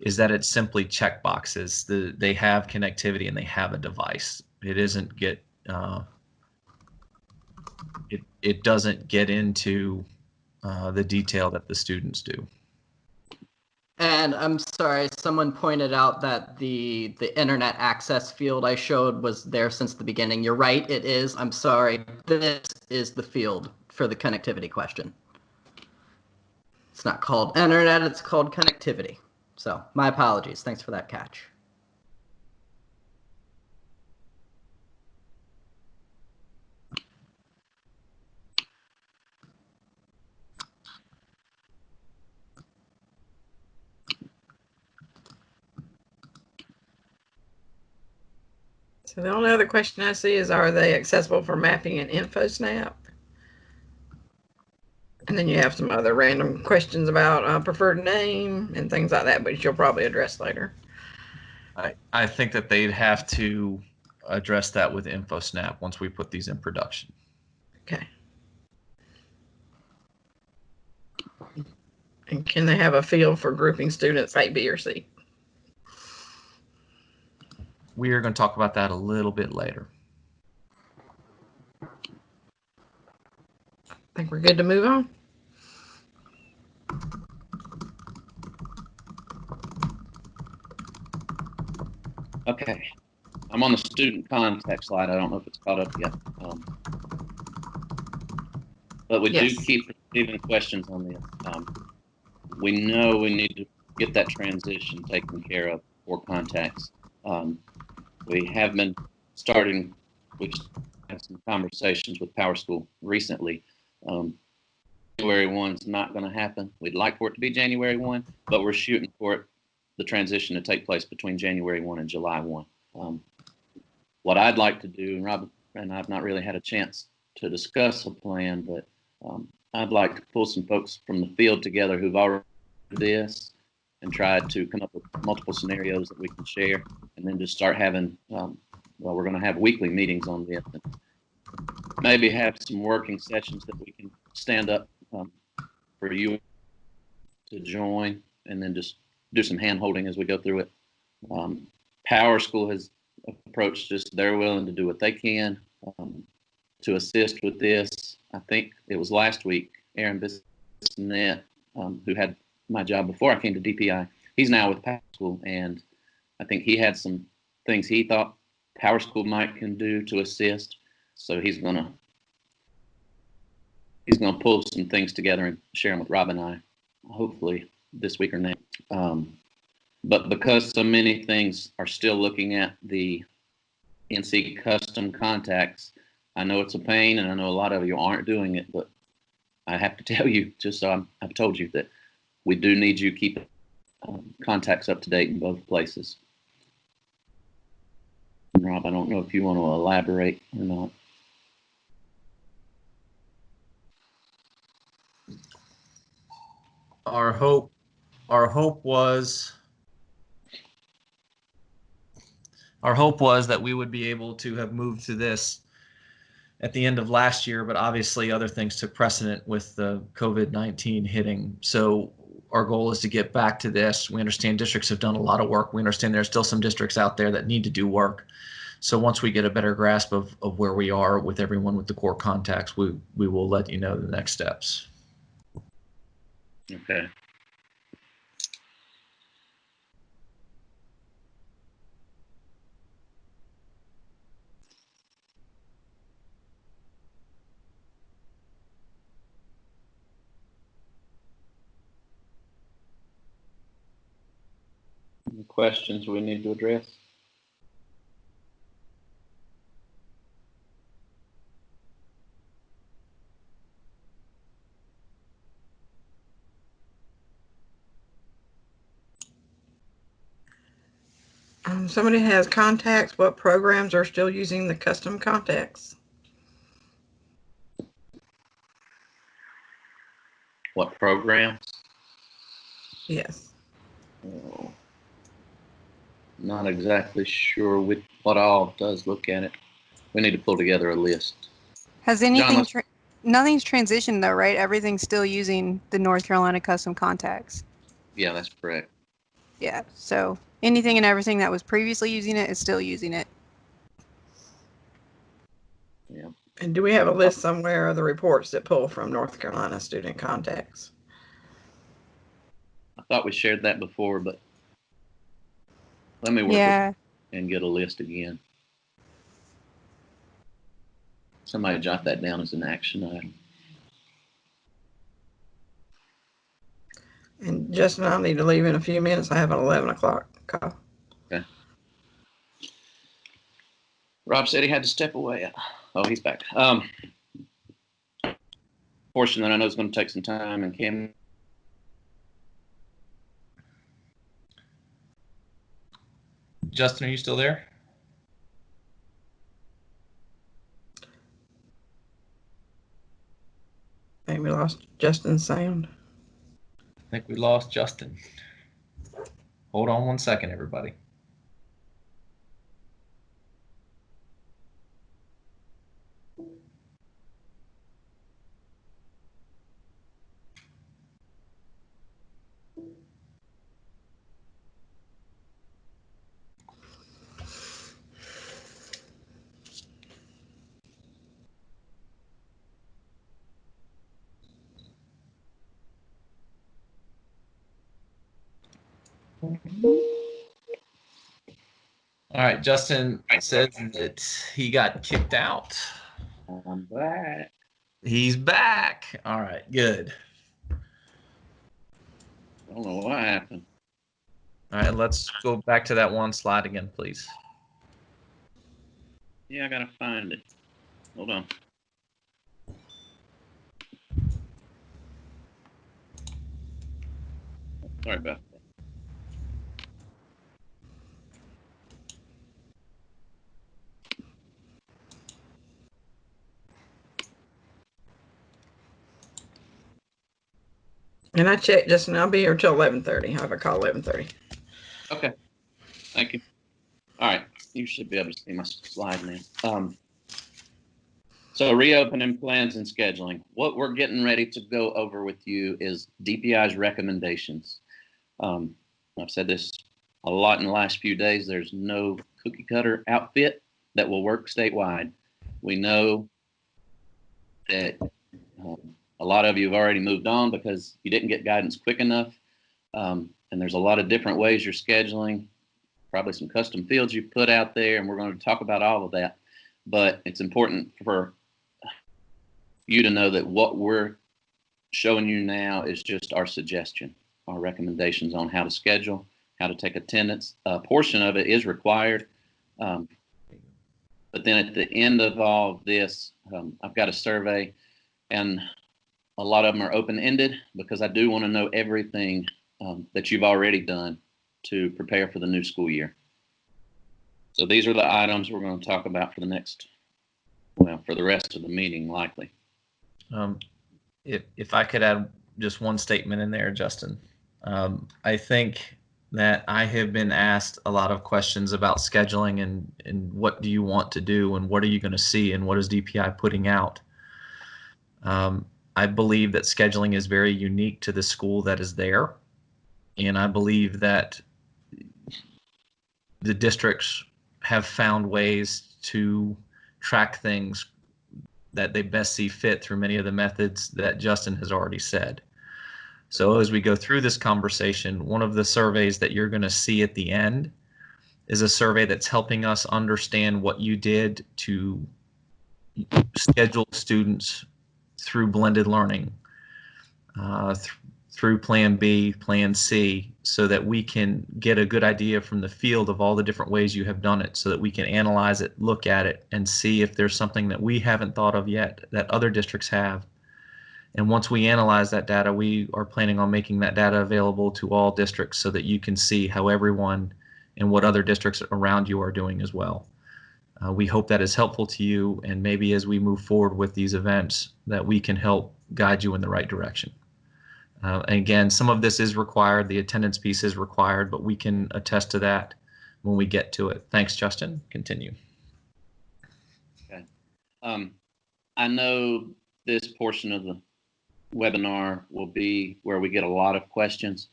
Speaker 1: is that it's simply check boxes. They have connectivity and they have a device. It isn't get it doesn't get into the detail that the students do.
Speaker 5: And I'm sorry, someone pointed out that the internet access field I showed was there since the beginning. You're right, it is. I'm sorry. This is the field for the connectivity question. It's not called internet, it's called connectivity. So my apologies. Thanks for that catch.
Speaker 3: So the only other question I see is, are they accessible for mapping and InfoSnap? And then you have some other random questions about preferred name and things like that, which you'll probably address later.
Speaker 1: I think that they'd have to address that with InfoSnap once we put these in production.
Speaker 3: Okay. And can they have a field for grouping students A, B, or C?
Speaker 1: We are going to talk about that a little bit later.
Speaker 3: I think we're good to move on.
Speaker 2: Okay, I'm on the student contact slide. I don't know if it's caught up yet. But we
Speaker 3: Yes.
Speaker 2: do keep receiving questions on this. We know we need to get that transition taken care of for contacts. We have been starting, we've had some conversations with PowerSchool recently. January 1's not going to happen. We'd like for it to be January 1, but we're shooting for it, the transition to take place between January 1 and July 1. What I'd like to do, and Rob and I've not really had a chance to discuss a plan, but I'd like to pull some folks from the field together who've already done this and tried to come up with multiple scenarios that we can share, and then just start having, well, we're going to have weekly meetings on this, and maybe have some working sessions that we can stand up for you to join, and then just do some hand holding as we go through it. PowerSchool has approached us. They're willing to do what they can to assist with this. I think it was last week, Aaron Bissonnette, who had my job before I came to DPI, he's now with PowerSchool, and I think he had some things he thought PowerSchool might can do to assist. So he's gonna pull some things together and share them with Rob and I, hopefully this week or next. But because so many things are still looking at the NC custom contacts, I know it's a pain, and I know a lot of you aren't doing it, but I have to tell you, just so I've told you, that we do need you to keep contacts up to date in both places. And Rob, I don't know if you want to elaborate or not.
Speaker 1: Our hope was that we would be able to have moved to this at the end of last year, but obviously other things took precedent with the COVID-19 hitting. So our goal is to get back to this. We understand districts have done a lot of work. We understand there's still some districts out there that need to do work. So once we get a better grasp of where we are with everyone with the core contacts, we will let you know the next steps.
Speaker 2: Okay. Any questions we need to address?
Speaker 3: Somebody has contacts. What programs are still using the custom contacts?
Speaker 2: What programs?
Speaker 3: Yes.
Speaker 2: Oh, not exactly sure what all does look at it. We need to pull together a list.
Speaker 4: Has anything, nothing's transitioned though, right? Everything's still using the North Carolina custom contacts.
Speaker 2: Yeah, that's correct.
Speaker 4: Yeah, so anything and everything that was previously using it is still using it.
Speaker 3: And do we have a list somewhere of the reports that pull from North Carolina student contacts?
Speaker 2: I thought we shared that before, but let me work
Speaker 4: Yeah.
Speaker 2: and get a list again. Somebody jot that down as an action item.
Speaker 3: And Justin, I'll need to leave in a few minutes. I have an 11 o'clock call.
Speaker 2: Okay. Rob said he had to step away. Oh, he's back. Portion that I know is going to take some time, and Kim.
Speaker 1: Justin, are you still there?
Speaker 3: I think we lost Justin's sound.
Speaker 1: I think we lost Justin. Hold on one second, everybody. All right, Justin says that he got kicked out.
Speaker 2: I'm back.
Speaker 1: He's back. All right, good.
Speaker 2: I don't know what happened.
Speaker 1: All right, let's go back to that one slide again, please.
Speaker 2: Yeah, I gotta find it. Hold on. Sorry about that.
Speaker 3: And I checked, Justin, I'll be here till 11:30. I have a call 11:30.
Speaker 2: Okay. Thank you. All right. You should be able to see my slide now. So reopening plans and scheduling. What we're getting ready to go over with you is DPI's recommendations. I've said this a lot in the last few days. There's no cookie cutter outfit that will work statewide. We know that a lot of you have already moved on because you didn't get guidance quick enough. And there's a lot of different ways you're scheduling, probably some custom fields you put out there, and we're going to talk about all of that. But it's important for you to know that what we're showing you now is just our suggestion, our recommendations on how to schedule, how to take attendance. A portion of it is required. But then at the end of all of this, I've got a survey, and a lot of them are open-ended because I do want to know everything that you've already done to prepare for the new school year. So these are the items we're going to talk about for the next, well, for the rest of the meeting, likely.
Speaker 1: If I could add just one statement in there, Justin, I think that I have been asked a lot of questions about scheduling and what do you want to do and what are you going to see and what is DPI putting out. I believe that scheduling is very unique to the school that is there, and I believe that the districts have found ways to track things that they best see fit through many of the methods that Justin has already said. So as we go through this conversation, one of the surveys that you're going to see at the end is a survey that's helping us understand what you did to schedule students through blended learning, through Plan B, Plan C, so that we can get a good idea from the field of all the different ways you have done it, so that we can analyze it, look at it, and see if there's something that we haven't thought of yet that other districts have. And once we analyze that data, we are planning on making that data available to all districts so that you can see how everyone and what other districts around you are doing as well. We hope that is helpful to you, and maybe as we move forward with these events, that we can help guide you in the right direction. And again, some of this is required, the attendance piece is required, but we can attest to that when we get to it. Thanks, Justin. Continue.
Speaker 2: Okay. I know this portion of the webinar will be where we get a lot of questions.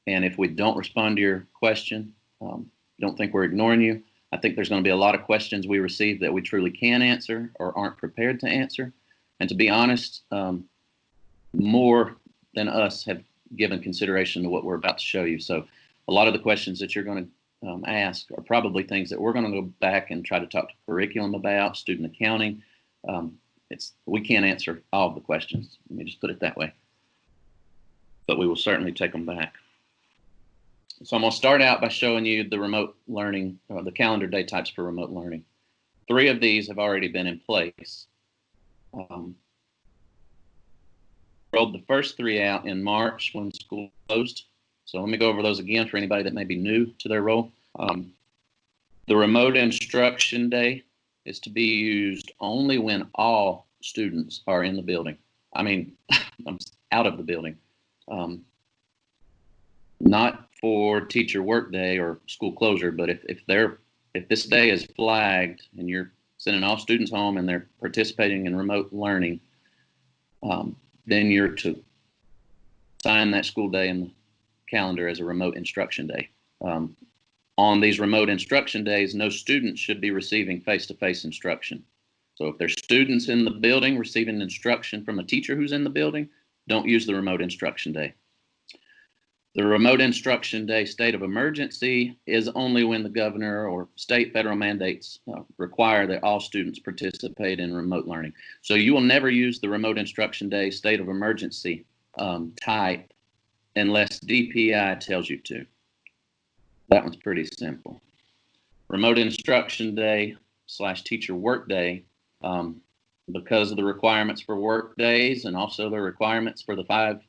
Speaker 2: And if we don't respond to your question, don't think we're ignoring you. I think there's going to be a lot of questions we receive that we truly can answer or aren't prepared to answer. And to be honest, more than us have given consideration to what we're about to show you. So a lot of the questions that you're going to ask are probably things that we're going to go back and try to talk to curriculum about, student accounting. We can't answer all of the questions. Let me just put it that way. But we will certainly take them back. So I'm going to start out by showing you the remote learning, the calendar day types for remote learning. 3 of these have already been in place. Rolled the first 3 out in March when school closed. So let me go over those again for anybody that may be new to their role. The remote instruction day is to be used only when all students are in the building. I mean, out of the building. Not for teacher work day or school closure, but if this day is flagged and you're sending all students home and they're participating in remote learning, then you're to sign that school day in the calendar as a remote instruction day. On these remote instruction days, no student should be receiving face-to-face instruction. So if there's students in the building receiving instruction from a teacher who's in the building, don't use the remote instruction day. The remote instruction day state of emergency is only when the governor or state federal mandates require that all students participate in remote learning. So you will never use the remote instruction day state of emergency type unless DPI tells you to. That one's pretty simple. Remote instruction day / teacher work day, because of the requirements for work days and also the requirements for the 5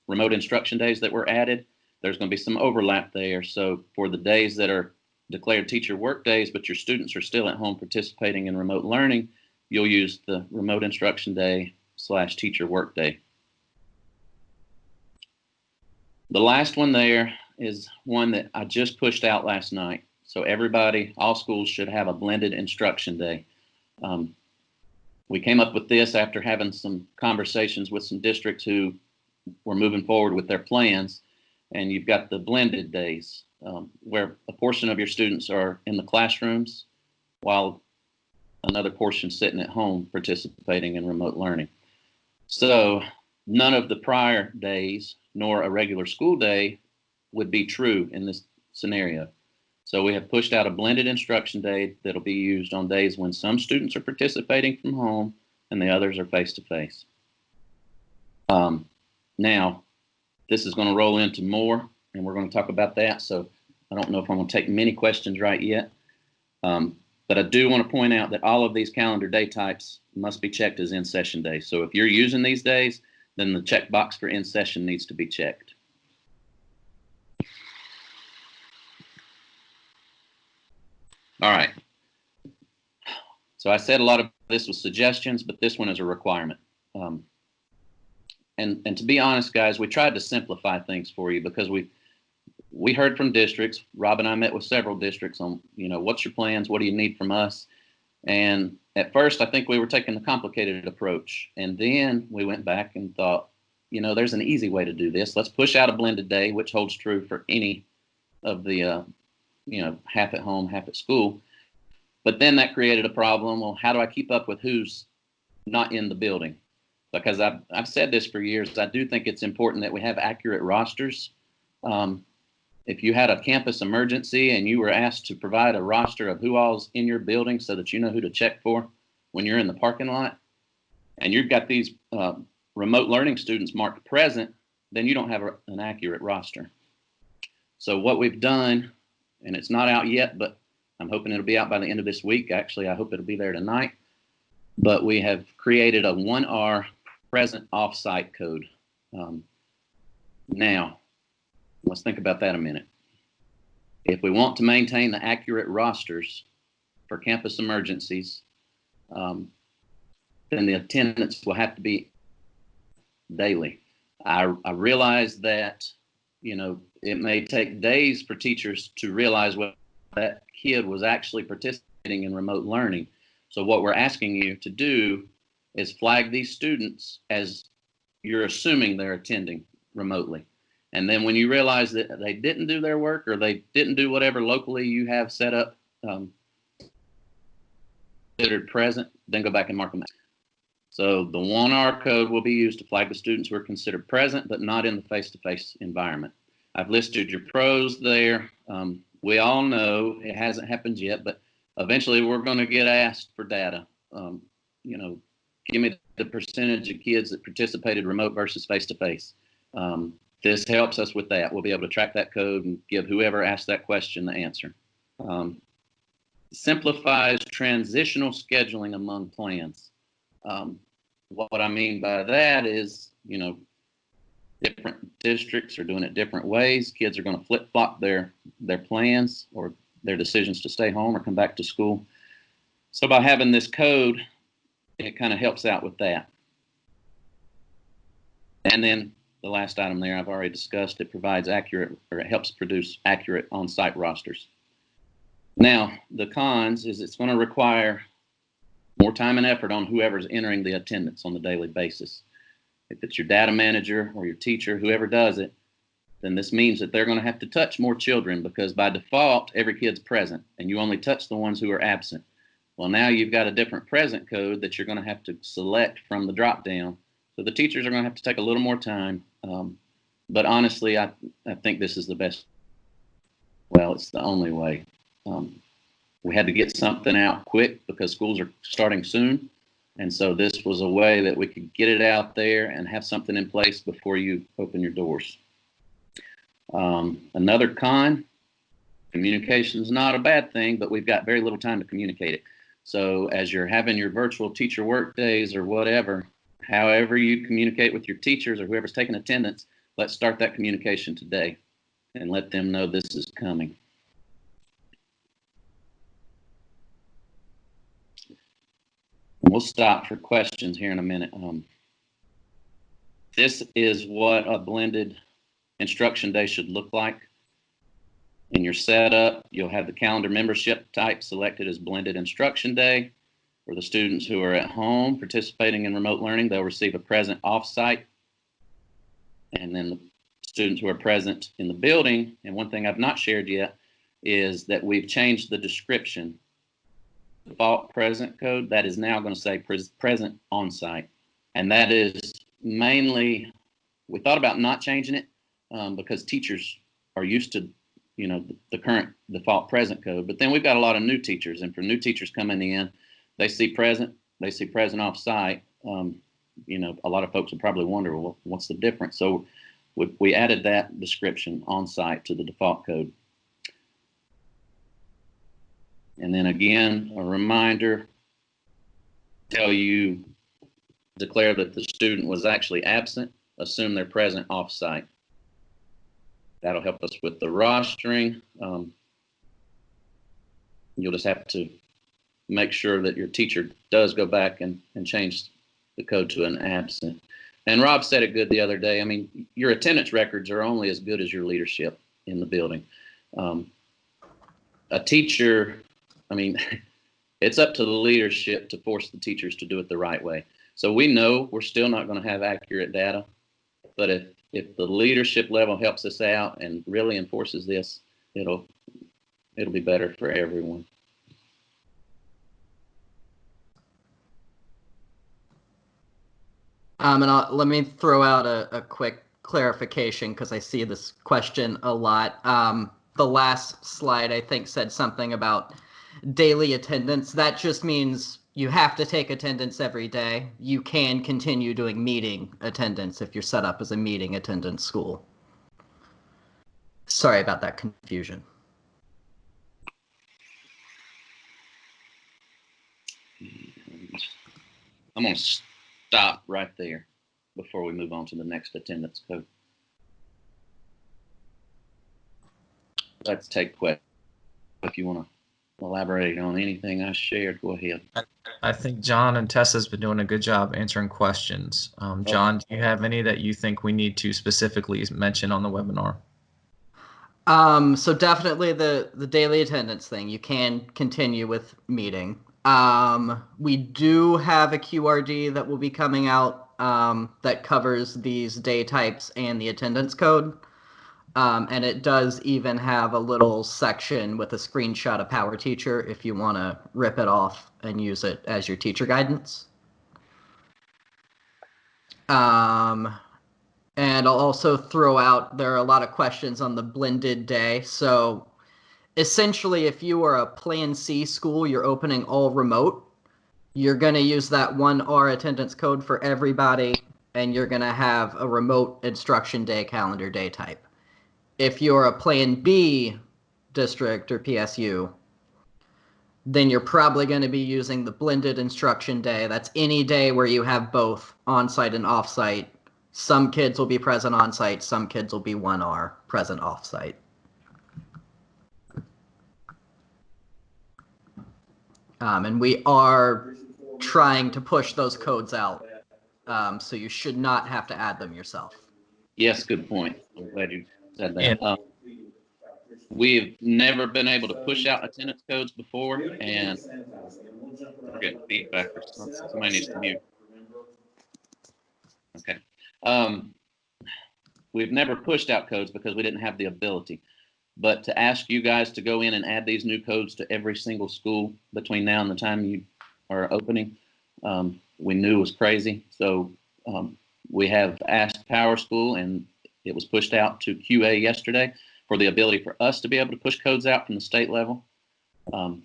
Speaker 2: remote instruction days that were added, there's going to be some overlap there. So for the days that are declared teacher work days, but your students are still at home participating in remote learning, you'll use the remote instruction day / teacher work day. The last one there is one that I just pushed out last night. So everybody, all schools should have a blended instruction day. We came up with this after having some conversations with some districts who were moving forward with their plans, and you've got the blended days where a portion of your students are in the classrooms while another portion sitting at home participating in remote learning. So none of the prior days nor a regular school day would be true in this scenario. So we have pushed out a blended instruction day that'll be used on days when some students are participating from home and the others are face-to-face. Now, this is going to roll into more, and we're going to talk about that. So I don't know if I'm going to take many questions right yet. But I do want to point out that all of these calendar day types must be checked as in-session days. So if you're using these days, then the checkbox for in-session needs to be checked. All right. So I said a lot of this was suggestions, but this one is a requirement. And to be honest, guys, we tried to simplify things for you because we heard from districts. Rob and I met with several districts on, what's your plans? What do you need from us? And at first, I think we were taking the complicated approach. And then we went back and thought, there's an easy way to do this. Let's push out a blended day, which holds true for any of the, half at home, half at school. But then that created a problem. Well, how do I keep up with who's not in the building? Because I've said this for years. I do think it's important that we have accurate rosters. If you had a campus emergency and you were asked to provide a roster of who all's in your building so that you know who to check for when you're in the parking lot, and you've got these remote learning students marked present, then you don't have an accurate roster. So what we've done, and it's not out yet, but I'm hoping it'll be out by the end of this week. Actually, I hope it'll be there tonight. But we have created a 1R present OffSite code. Now, let's think about that a minute. If we want to maintain the accurate rosters for campus emergencies, then the attendance will have to be daily. I realize that, it may take days for teachers to realize what that kid was actually participating in remote learning. So what we're asking you to do is flag these students as you're assuming they're attending remotely. And then when you realize that they didn't do their work or they didn't do whatever locally you have set up considered present, then go back and mark them out. So the 1R code will be used to flag the students who are considered present, but not in the face-to-face environment. I've listed your pros there. We all know it hasn't happened yet, but eventually we're going to get asked for data. You know, give me the percentage of kids that participated remote versus face-to-face. This helps us with that. We'll be able to track that code and give whoever asked that question the answer. Simplifies transitional scheduling among plans. What I mean by that is, you know, different districts are doing it different ways. Kids are going to flip-flop their plans or their decisions to stay home or come back to school. So by having this code, it kind of helps out with that. And then the last item there I've already discussed, it provides accurate, or it helps produce accurate on-site rosters. Now, the cons is it's going to require more time and effort on whoever's entering the attendance on the daily basis. If it's your data manager or your teacher, whoever does it, then this means that they're going to have to touch more children, because by default, every kid's present and you only touch the ones who are absent. Well, now you've got a different present code that you're going to have to select from the drop down. So the teachers are going to have to take a little more time. But honestly, I think this is the best. Well, it's the only way. We had to get something out quick because schools are starting soon. And so this was a way that we could get it out there and have something in place before you open your doors. Another con, communication is not a bad thing, but we've got very little time to communicate it. So as you're having your virtual teacher work days or whatever, however you communicate with your teachers or whoever's taking attendance, let's start that communication today and let them know this is coming. We'll stop for questions here in a minute. This is what a blended instruction day should look like. In your setup, you'll have the calendar membership type selected as blended instruction day. For the students who are at home participating in remote learning, they'll receive a present offsite. And then the students who are present in the building, and one thing I've not shared yet is that we've changed the description. Default present code, that is now going to say present on site. And that is mainly, we thought about not changing it because teachers are used to, you know, the current default present code. But then we've got a lot of new teachers, and for new teachers coming in, they see present off site. You know, a lot of folks would probably wonder, well, what's the difference? So we added that description on site to the default code. And then again, a reminder, tell you, declare that the student was actually absent, assume they're present off-site. That'll help us with the rostering. You'll just have to make sure that your teacher does go back and change the code to an absent. And Rob said it good the other day. I mean, your attendance records are only as good as your leadership in the building. A teacher, I mean, it's up to the leadership to force the teachers to do it the right way. So we know we're still not going to have accurate data, but if the leadership level helps us out and really enforces this, it'll be better for everyone.
Speaker 5: And let me throw out a quick clarification because I see this question a lot. The last slide, I think, said something about daily attendance. That just means you have to take attendance every day. You can continue doing meeting attendance if you're set up as a meeting attendance school. Sorry about that confusion.
Speaker 2: I'm going to stop right there before we move on to the next attendance code. Let's take questions. If you want to elaborate on anything I shared, go ahead.
Speaker 1: I think John and Tessa's been doing a good job answering questions. John, do you have any that you think we need to specifically mention on the webinar?
Speaker 5: So definitely the daily attendance thing. You can continue with meeting. We do have a QRD that will be coming out that covers these day types and the attendance code. And it does even have a little section with a screenshot of Power Teacher if you want to rip it off and use it as your teacher guidance. And I'll also throw out, there are a lot of questions on the blended day. So essentially, if you are a Plan C school, you're opening all remote, you're going to use that 1R attendance code for everybody, and you're going to have a remote instruction day calendar day type. If you're a Plan B district or PSU, then you're probably going to be using the blended instruction day. That's any day where you have both on-site and off-site. Some kids will be present on-site, some kids will be 1R present off-site. And we are trying to push those codes out, so you should not have to add them yourself.
Speaker 2: Yes, good point. I'm glad you said that.
Speaker 1: Yeah.
Speaker 2: We've never been able to push out attendance codes before, and we're getting feedback or something. Somebody needs to mute. Okay. We've never pushed out codes because we didn't have the ability. But to ask you guys to go in and add these new codes to every single school between now and the time you are opening, we knew was crazy. So we have asked PowerSchool, and it was pushed out to QA yesterday for the ability for us to be able to push codes out from the state level. I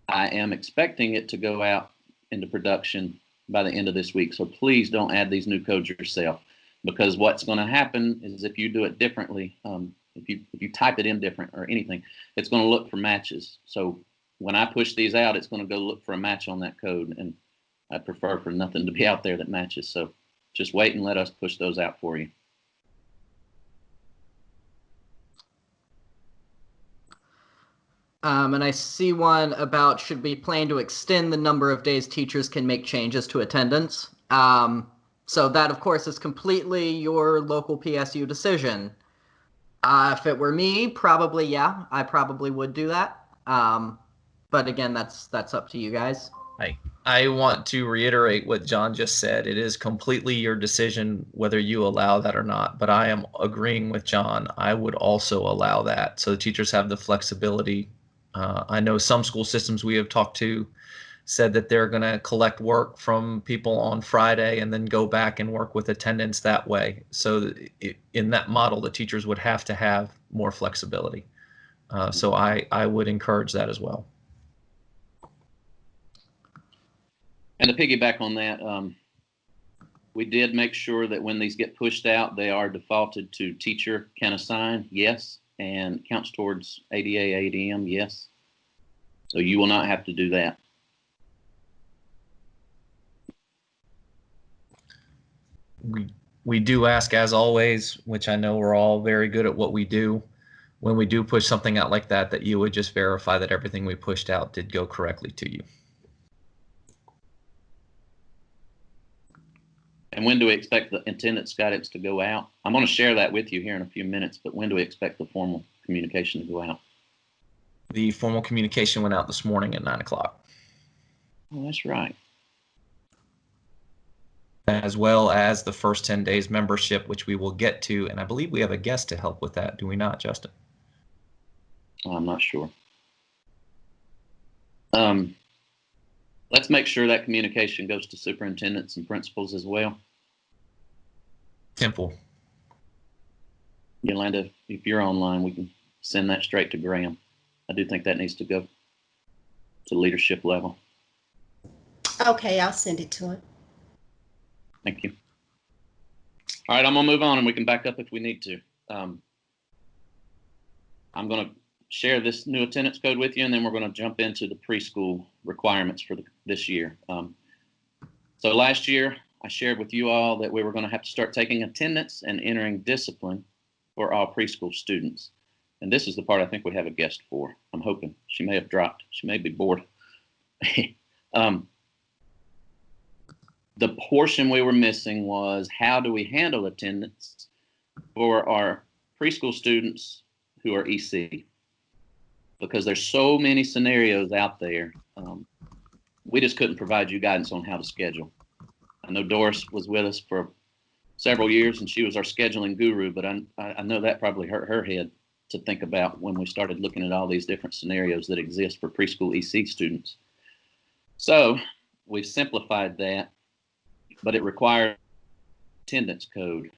Speaker 2: am expecting it to go out into production by the end of this week. So please don't add these new codes yourself, because what's going to happen is if you do it differently, if you type it in different or anything, it's going to look for matches. So when I push these out, it's going to go look for a match on that code, and I prefer for nothing to be out there that matches. So just wait and let us push those out for you.
Speaker 5: And I see one about, should we plan to extend the number of days teachers can make changes to attendance? So that, of course, is completely your local PSU decision. If it were me, probably, yeah, I probably would do that. But again, that's up to you guys.
Speaker 1: I want to reiterate what John just said. It is completely your decision whether you allow that or not, but I am agreeing with John. I would also allow that so the teachers have the flexibility. I know some school systems we have talked to said that they're going to collect work from people on Friday and then go back and work with attendance that way. So in that model, the teachers would have to have more flexibility. So I would encourage that as well.
Speaker 2: And to piggyback on that, we did make sure that when these get pushed out, they are defaulted to teacher can assign, yes, and counts towards ADA, ADM, yes. So you will not have to do that.
Speaker 1: We do ask, as always, which I know we're all very good at what we do, when we do push something out like that, that you would just verify that everything we pushed out did go correctly to you.
Speaker 2: And when do we expect the attendance guidance to go out? I'm going to share that with you here in a few minutes, but when do we expect the formal communication to go out?
Speaker 1: The formal communication went out this morning at 9 o'clock.
Speaker 2: Oh, that's right.
Speaker 1: As well as the first 10 days membership, which we will get to. And I believe we have a guest to help with that. Do we not, Justin?
Speaker 2: Oh, I'm not sure. Let's make sure that communication goes to superintendents and principals as well.
Speaker 1: Temple.
Speaker 2: Yolanda, if you're online, we can send that straight to Graham. I do think that needs to go to leadership level.
Speaker 6: Okay, I'll send it to him.
Speaker 2: Thank you. All right, I'm going to move on, and we can back up if we need to. I'm going to share this new attendance code with you, and then we're going to jump into the preschool requirements for this year. So last year, I shared with you all that we were going to have to start taking attendance and entering discipline for all preschool students. And this is the part I think we have a guest for. I'm hoping. She may have dropped. She may be bored. The portion we were missing was, how do we handle attendance for our preschool students who are EC? Because there's so many scenarios out there. We just couldn't provide you guidance on how to schedule. I know Doris was with us for several years, and she was our scheduling guru, but I know that probably hurt her head to think about when we started looking at all these different scenarios that exist for preschool EC students. So we've simplified that, but it requires attendance code.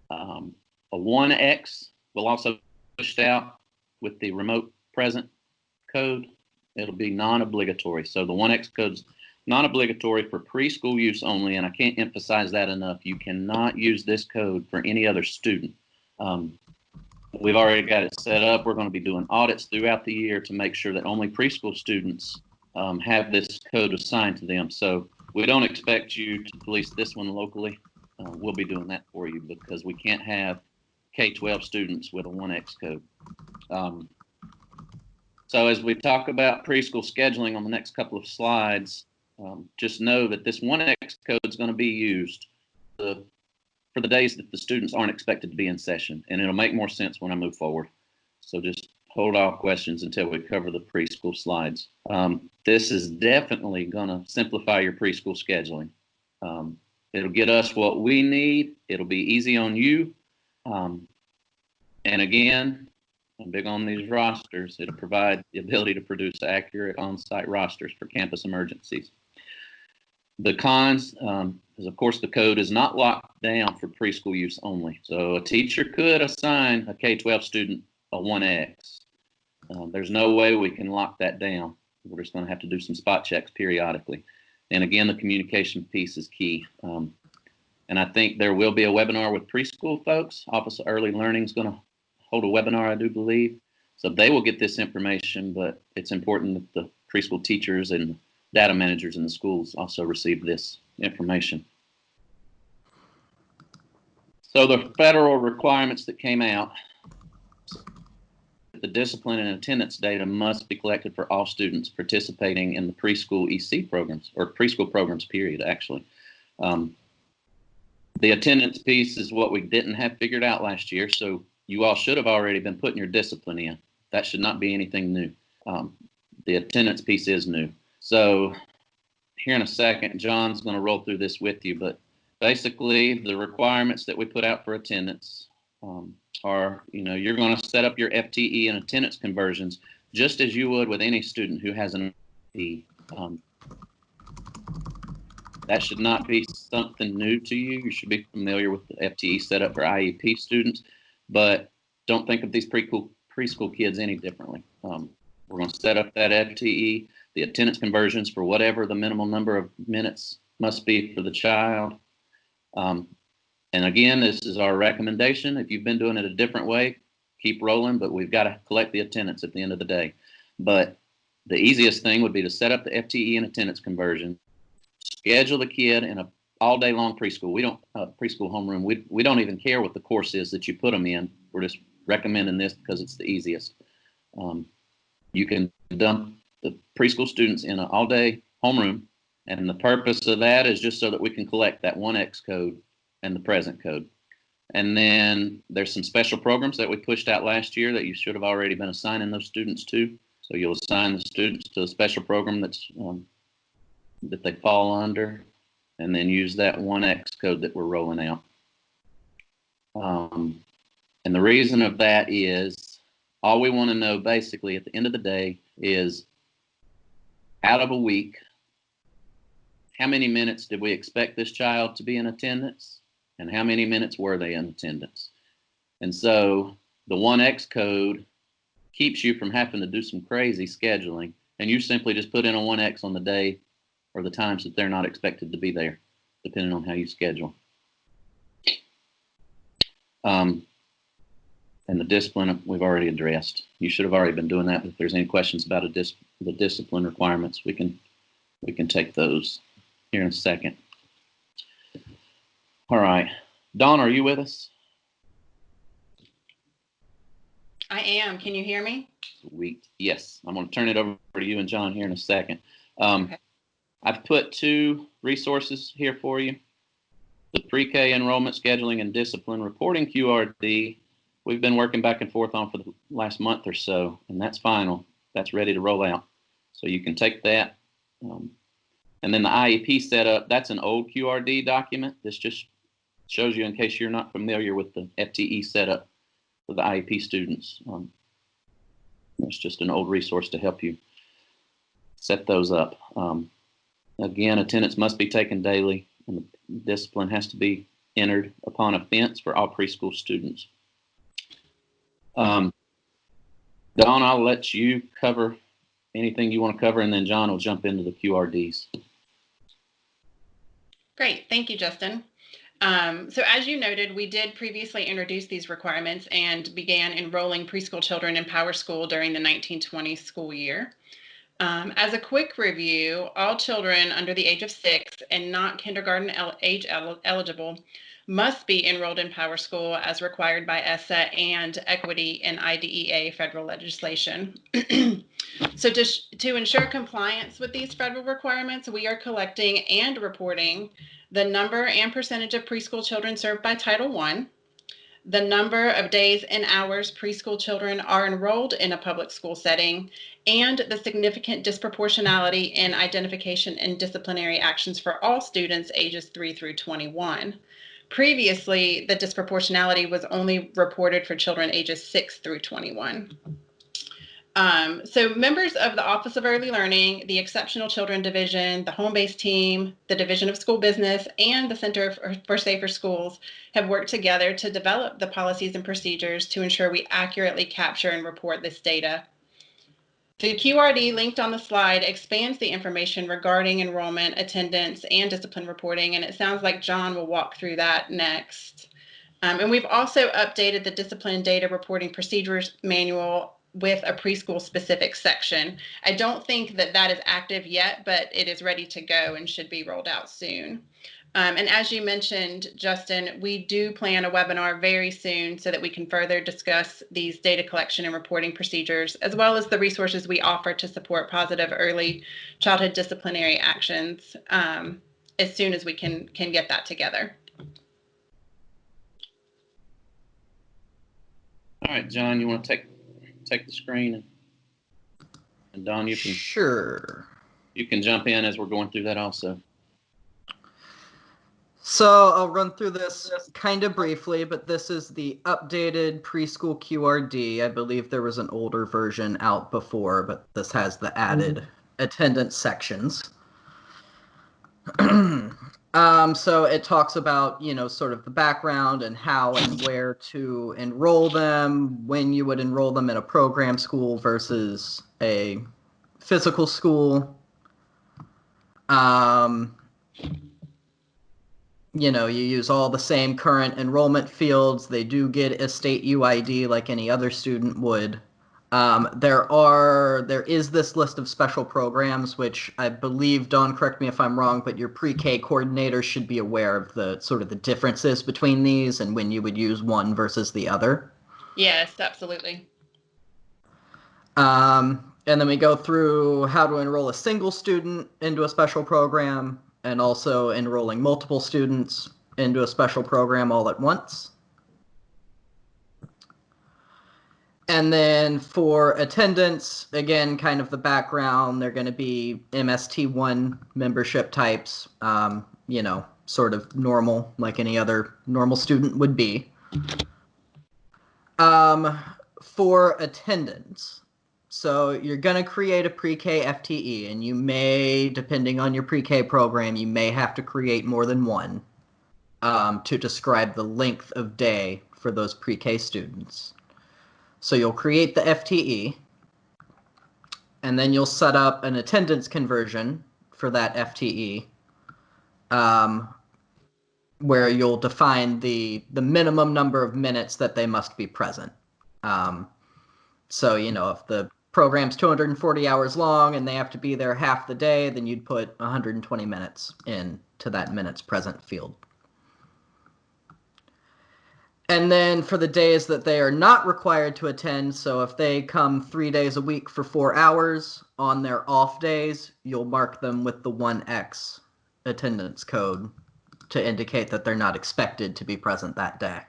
Speaker 2: A 1X will also be pushed out with the remote present code. It'll be non-obligatory. So the 1X code's non-obligatory for preschool use only, and I can't emphasize that enough. You cannot use this code for any other student. We've already got it set up. We're going to be doing audits throughout the year to make sure that only preschool students have this code assigned to them. So we don't expect you to police this one locally. We'll be doing that for you because we can't have K-12 students with a 1X code. So as we talk about preschool scheduling on the next couple of slides, just know that this 1X code is going to be used for the days that the students aren't expected to be in session, and it'll make more sense when I move forward. So just hold off questions until we cover the preschool slides. This is definitely going to simplify your preschool scheduling. It'll get us what we need. It'll be easy on you. And again, I'm big on these rosters. It'll provide the ability to produce accurate on-site rosters for campus emergencies. The cons is, of course, the code is not locked down for preschool use only. So a teacher could assign a K-12 student a 1X. There's no way we can lock that down. We're just going to have to do some spot checks periodically. And again, the communication piece is key. And I think there will be a webinar with preschool folks. Office of Early Learning is going to hold a webinar, I do believe. So they will get this information, but it's important that the preschool teachers and data managers in the schools also receive this information. So the federal requirements that came out, the discipline and attendance data must be collected for all students participating in the preschool EC programs, or preschool programs, period, actually. The attendance piece is what we didn't have figured out last year, so you all should have already been putting your discipline in. That should not be anything new. The attendance piece is new. So here in a second, John's going to roll through this with you, but basically the requirements that we put out for attendance are, you're going to set up your FTE and attendance conversions just as you would with any student who has an FTE. That should not be something new to you. You should be familiar with the FTE setup for IEP students, but don't think of these preschool kids any differently. We're going to set up that FTE, the attendance conversions for whatever the minimum number of minutes must be for the child. And again, this is our recommendation. If you've been doing it a different way, keep rolling, but we've got to collect the attendance at the end of the day. But the easiest thing would be to set up the FTE and attendance conversion, schedule the kid in a all day long preschool. We don't preschool homeroom. We don't even care what the course is that you put them in. We're just recommending this because it's the easiest. You can dump the preschool students in an all day homeroom, and the purpose of that is just so that we can collect that 1X code and the present code. And then there's some special programs that we pushed out last year that you should have already been assigning those students to. So you'll assign the students to a special program that's that they fall under, and then use that 1X code that we're rolling out. And the reason of that is all we want to know basically at the end of the day is out of a week, how many minutes did we expect this child to be in attendance, and how many minutes were they in attendance? And so the 1X code keeps you from having to do some crazy scheduling, and you simply just put in a 1X on the day or the times that they're not expected to be there, depending on how you schedule. And the discipline we've already addressed. You should have already been doing that. But if there's any questions about the discipline requirements, we can take those here in a second. All right, Dawn, are you with us?
Speaker 7: I am. Can you hear me?
Speaker 2: Sweet. Yes, I'm going to turn it over to you and John here in a second.
Speaker 7: Okay.
Speaker 2: I've put 2 resources here for you. The pre-K enrollment scheduling and discipline reporting QRD. We've been working back and forth on for the last month or so, and that's final. That's ready to roll out. So you can take that. And then the IEP setup, that's an old QRD document. This just shows you, in case you're not familiar with the FTE setup for the IEP students. It's just an old resource to help you set those up. Again, attendance must be taken daily, and the discipline has to be entered upon offense for all preschool students. Dawn, I'll let you cover anything you want to cover, and then John will jump into the QRDs.
Speaker 7: Great, thank you, Justin. So as you noted, we did previously introduce these requirements and began enrolling preschool children in PowerSchool during the 1920 school year. As a quick review, all children under the age of 6 and not kindergarten age eligible must be enrolled in PowerSchool as required by ESSA and Equity and IDEA federal legislation. So to ensure compliance with these federal requirements, we are collecting and reporting the number and percentage of preschool children served by Title I, the number of days and hours preschool children are enrolled in a public school setting, and the significant disproportionality in identification and disciplinary actions for all students ages 3 through 21. Previously, the disproportionality was only reported for children ages 6 through 21. So members of the Office of Early Learning, the Exceptional Children Division, the Home-Based Team, the Division of School Business, and the Center for Safer Schools have worked together to develop the policies and procedures to ensure we accurately capture and report this data. The QRD linked on the slide expands the information regarding enrollment, attendance, and discipline reporting, and it sounds like John will walk through that next. And we've also updated the Discipline Data Reporting Procedures Manual with a preschool specific section. I don't think that that is active yet, but it is ready to go and should be rolled out soon. And as you mentioned, Justin, we do plan a webinar very soon so that we can further discuss these data collection and reporting procedures, as well as the resources we offer to support positive early childhood disciplinary actions as soon as we can get that together.
Speaker 2: All right, John, you want to take the screen, and Don, you can jump in as we're going through that also.
Speaker 5: So I'll run through this kind of briefly, but this is the updated preschool QRD. I believe there was an older version out before, but this has the added attendance sections. So it talks about, sort of the background and how and where to enroll them, when you would enroll them in a program school versus a physical school. You use all the same current enrollment fields. They do get a state UID like any other student would. There is this list of special programs, which I believe, Dawn, correct me if I'm wrong, but your pre-K coordinator should be aware of the sort of the differences between these and when you would use one versus the other.
Speaker 7: Yes, absolutely.
Speaker 5: And then we go through how to enroll a single student into a special program and also enrolling multiple students into a special program all at once. And then for attendance, again, kind of the background, they're going to be MST1 membership types, sort of normal, like any other normal student would be. For attendance, so you're going to create a pre-K FTE, and you may, depending on your pre-K program, you may have to create more than one to describe the length of day for those pre-K students. So you'll create the FTE, and then you'll set up an attendance conversion for that FTE, where you'll define the minimum number of minutes that they must be present. So, if the program's 240 hours long and they have to be there half the day, then you'd put 120 minutes into that minutes present field. And then for the days that they are not required to attend, so if they come 3 days a week for 4 hours, on their off days, you'll mark them with the 1X attendance code to indicate that they're not expected to be present that day.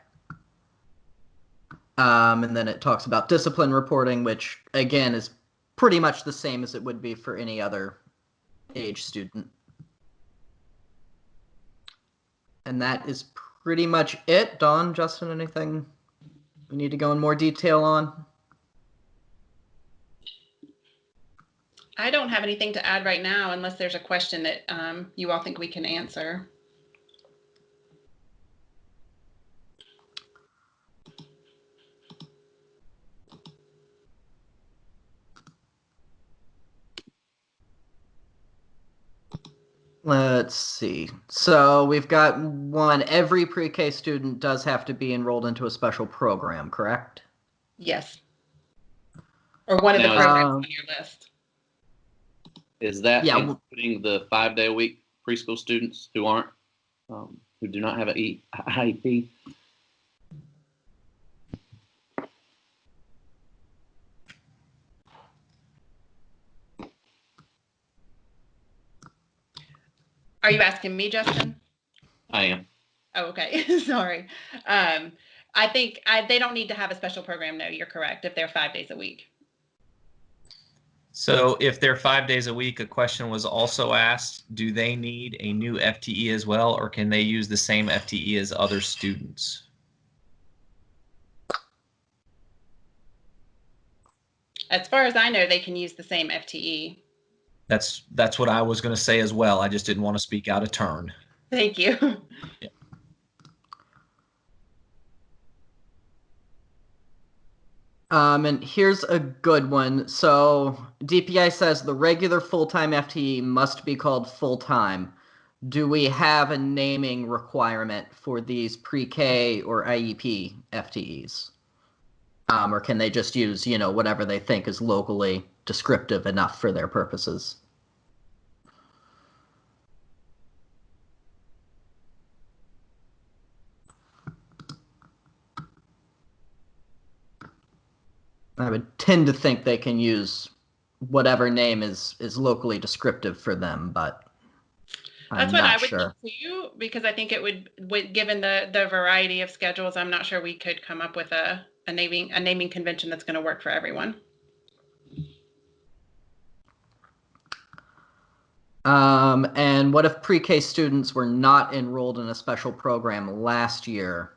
Speaker 5: And then it talks about discipline reporting, which, again, is pretty much the same as it would be for any other age student. And that is pretty much it. Dawn, Justin, anything we need to go in more detail on?
Speaker 7: I don't have anything to add right now unless there's a question that you all think we can answer.
Speaker 5: Let's see. So we've got one. Every pre-K student does have to be enrolled into a special program, correct?
Speaker 7: Yes. Or one of the
Speaker 2: Now,
Speaker 7: programs on your list.
Speaker 2: Is that
Speaker 5: Yeah,
Speaker 2: including the 5-day-a-week preschool students who aren't, who do not have an IEP?
Speaker 7: Are you asking me, Justin?
Speaker 2: I am.
Speaker 7: Oh, okay. Sorry. I think they don't need to have a special program. No, you're correct. If they're 5 days a week.
Speaker 1: So if they're 5 days a week, a question was also asked, do they need a new FTE as well, or can they use the same FTE as other students?
Speaker 7: As far as I know, they can use the same FTE.
Speaker 1: That's what I was going to say as well. I just didn't want to speak out of turn.
Speaker 7: Thank you.
Speaker 1: Yeah.
Speaker 5: And here's a good one. So DPI says the regular full-time FTE must be called full-time. Do we have a naming requirement for these pre-K or IEP FTEs? Or can they just use, whatever they think is locally descriptive enough for their purposes? I would tend to think they can use whatever name is locally descriptive for them, but
Speaker 7: That's
Speaker 5: I'm
Speaker 7: what I
Speaker 5: not
Speaker 7: would
Speaker 5: sure.
Speaker 7: think too, because I think it would given the variety of schedules, I'm not sure we could come up with a naming convention that's going to work for everyone.
Speaker 5: And what if pre-K students were not enrolled in a special program last year?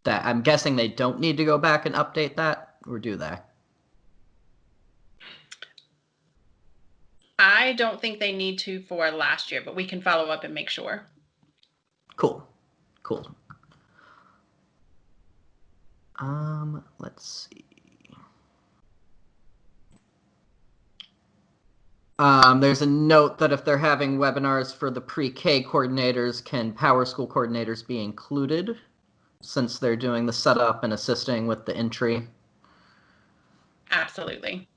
Speaker 5: That I'm guessing they don't need to go back and update that, or do they?
Speaker 7: I don't think they need to for last year, but we can follow up and make sure.
Speaker 5: Cool. Let's see. There's a note that if they're having webinars for the pre-K coordinators, can PowerSchool coordinators be included since they're doing the setup and assisting with the entry?
Speaker 7: Absolutely.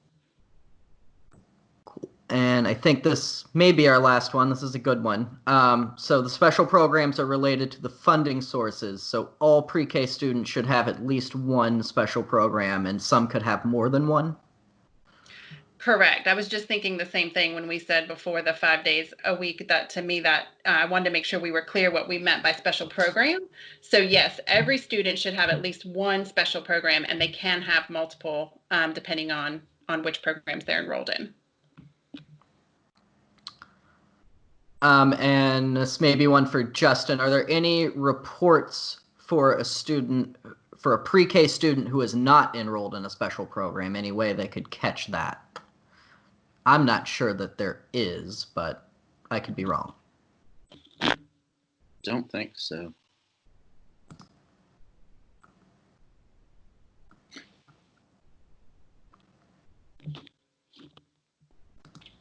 Speaker 5: Cool. And I think this may be our last one. This is a good one. So the special programs are related to the funding sources. So all pre-K students should have at least one special program, and some could have more than one.
Speaker 7: Correct. I was just thinking the same thing when we said before the 5 days a week, that to me that I wanted to make sure we were clear what we meant by special program. So yes, every student should have at least one special program, and they can have multiple depending on which programs they're enrolled in.
Speaker 5: And this may be one for Justin. Are there any reports for a pre-K student who is not enrolled in a special program? Any way they could catch that? I'm not sure that there is, but I could be wrong.
Speaker 2: Don't think so.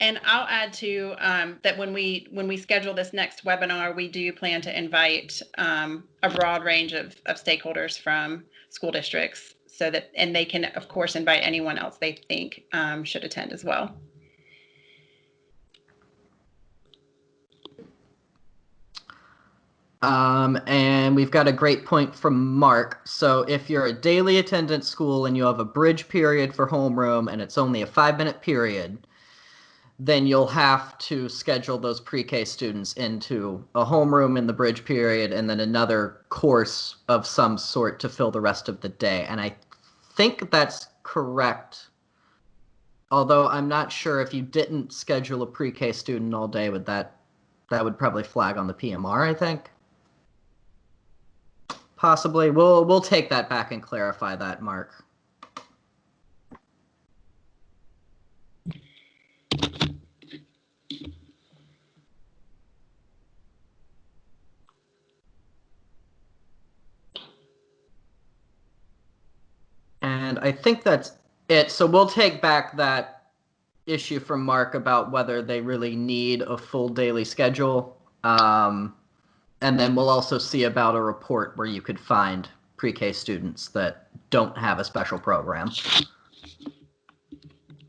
Speaker 7: And I'll add to that when we schedule this next webinar, we do plan to invite a broad range of stakeholders from school districts, so that, and they can of course invite anyone else they think should attend as well.
Speaker 5: And we've got a great point from Mark. So if you're a daily attendance school and you have a bridge period for homeroom and it's only a 5-minute period, then you'll have to schedule those pre-K students into a homeroom in the bridge period and then another course of some sort to fill the rest of the day. And I think that's correct. Although I'm not sure if you didn't schedule a pre-K student all day, that would probably flag on the PMR, I think. Possibly. We'll take that back and clarify that, Mark. And I think that's it. So we'll take back that issue from Mark about whether they really need a full daily schedule. And then we'll also see about a report where you could find pre-K students that don't have a special program.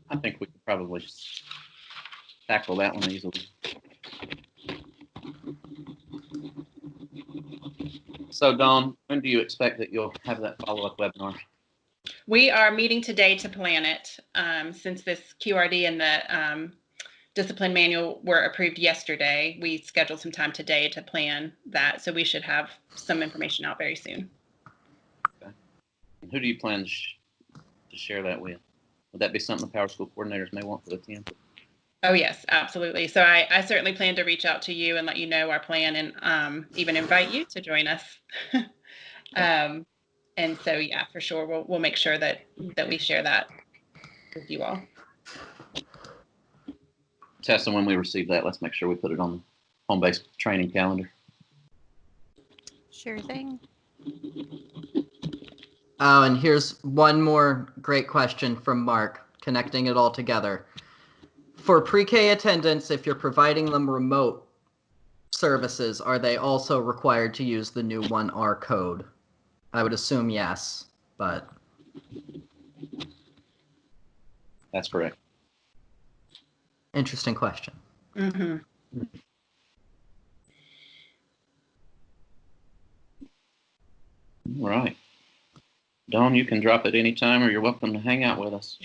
Speaker 2: I think we could probably tackle that one easily. So, Dawn, when do you expect that you'll have that follow-up webinar?
Speaker 7: We are meeting today to plan it. Since this QRD and the discipline manual were approved yesterday, we scheduled some time today to plan that. So we should have some information out very soon.
Speaker 2: Okay. And who do you plan to share that with? Would that be something the PowerSchool coordinators may want to attend?
Speaker 7: Oh, yes, absolutely. So I certainly plan to reach out to you and let you know our plan and even invite you to join us. And so, yeah, for sure, we'll make sure that we share that with you all.
Speaker 2: Tessa, when we receive that, let's make sure we put it on the home-based training calendar.
Speaker 4: Sure thing.
Speaker 5: Oh, and here's one more great question from Mark, connecting it all together. For pre-K attendants, if you're providing them remote services, are they also required to use the new 1R code? I would assume yes, but...
Speaker 2: That's correct.
Speaker 5: Interesting question.
Speaker 7: Mm-hmm.
Speaker 2: All right. Dawn, you can drop at any time, or you're welcome to hang out with us.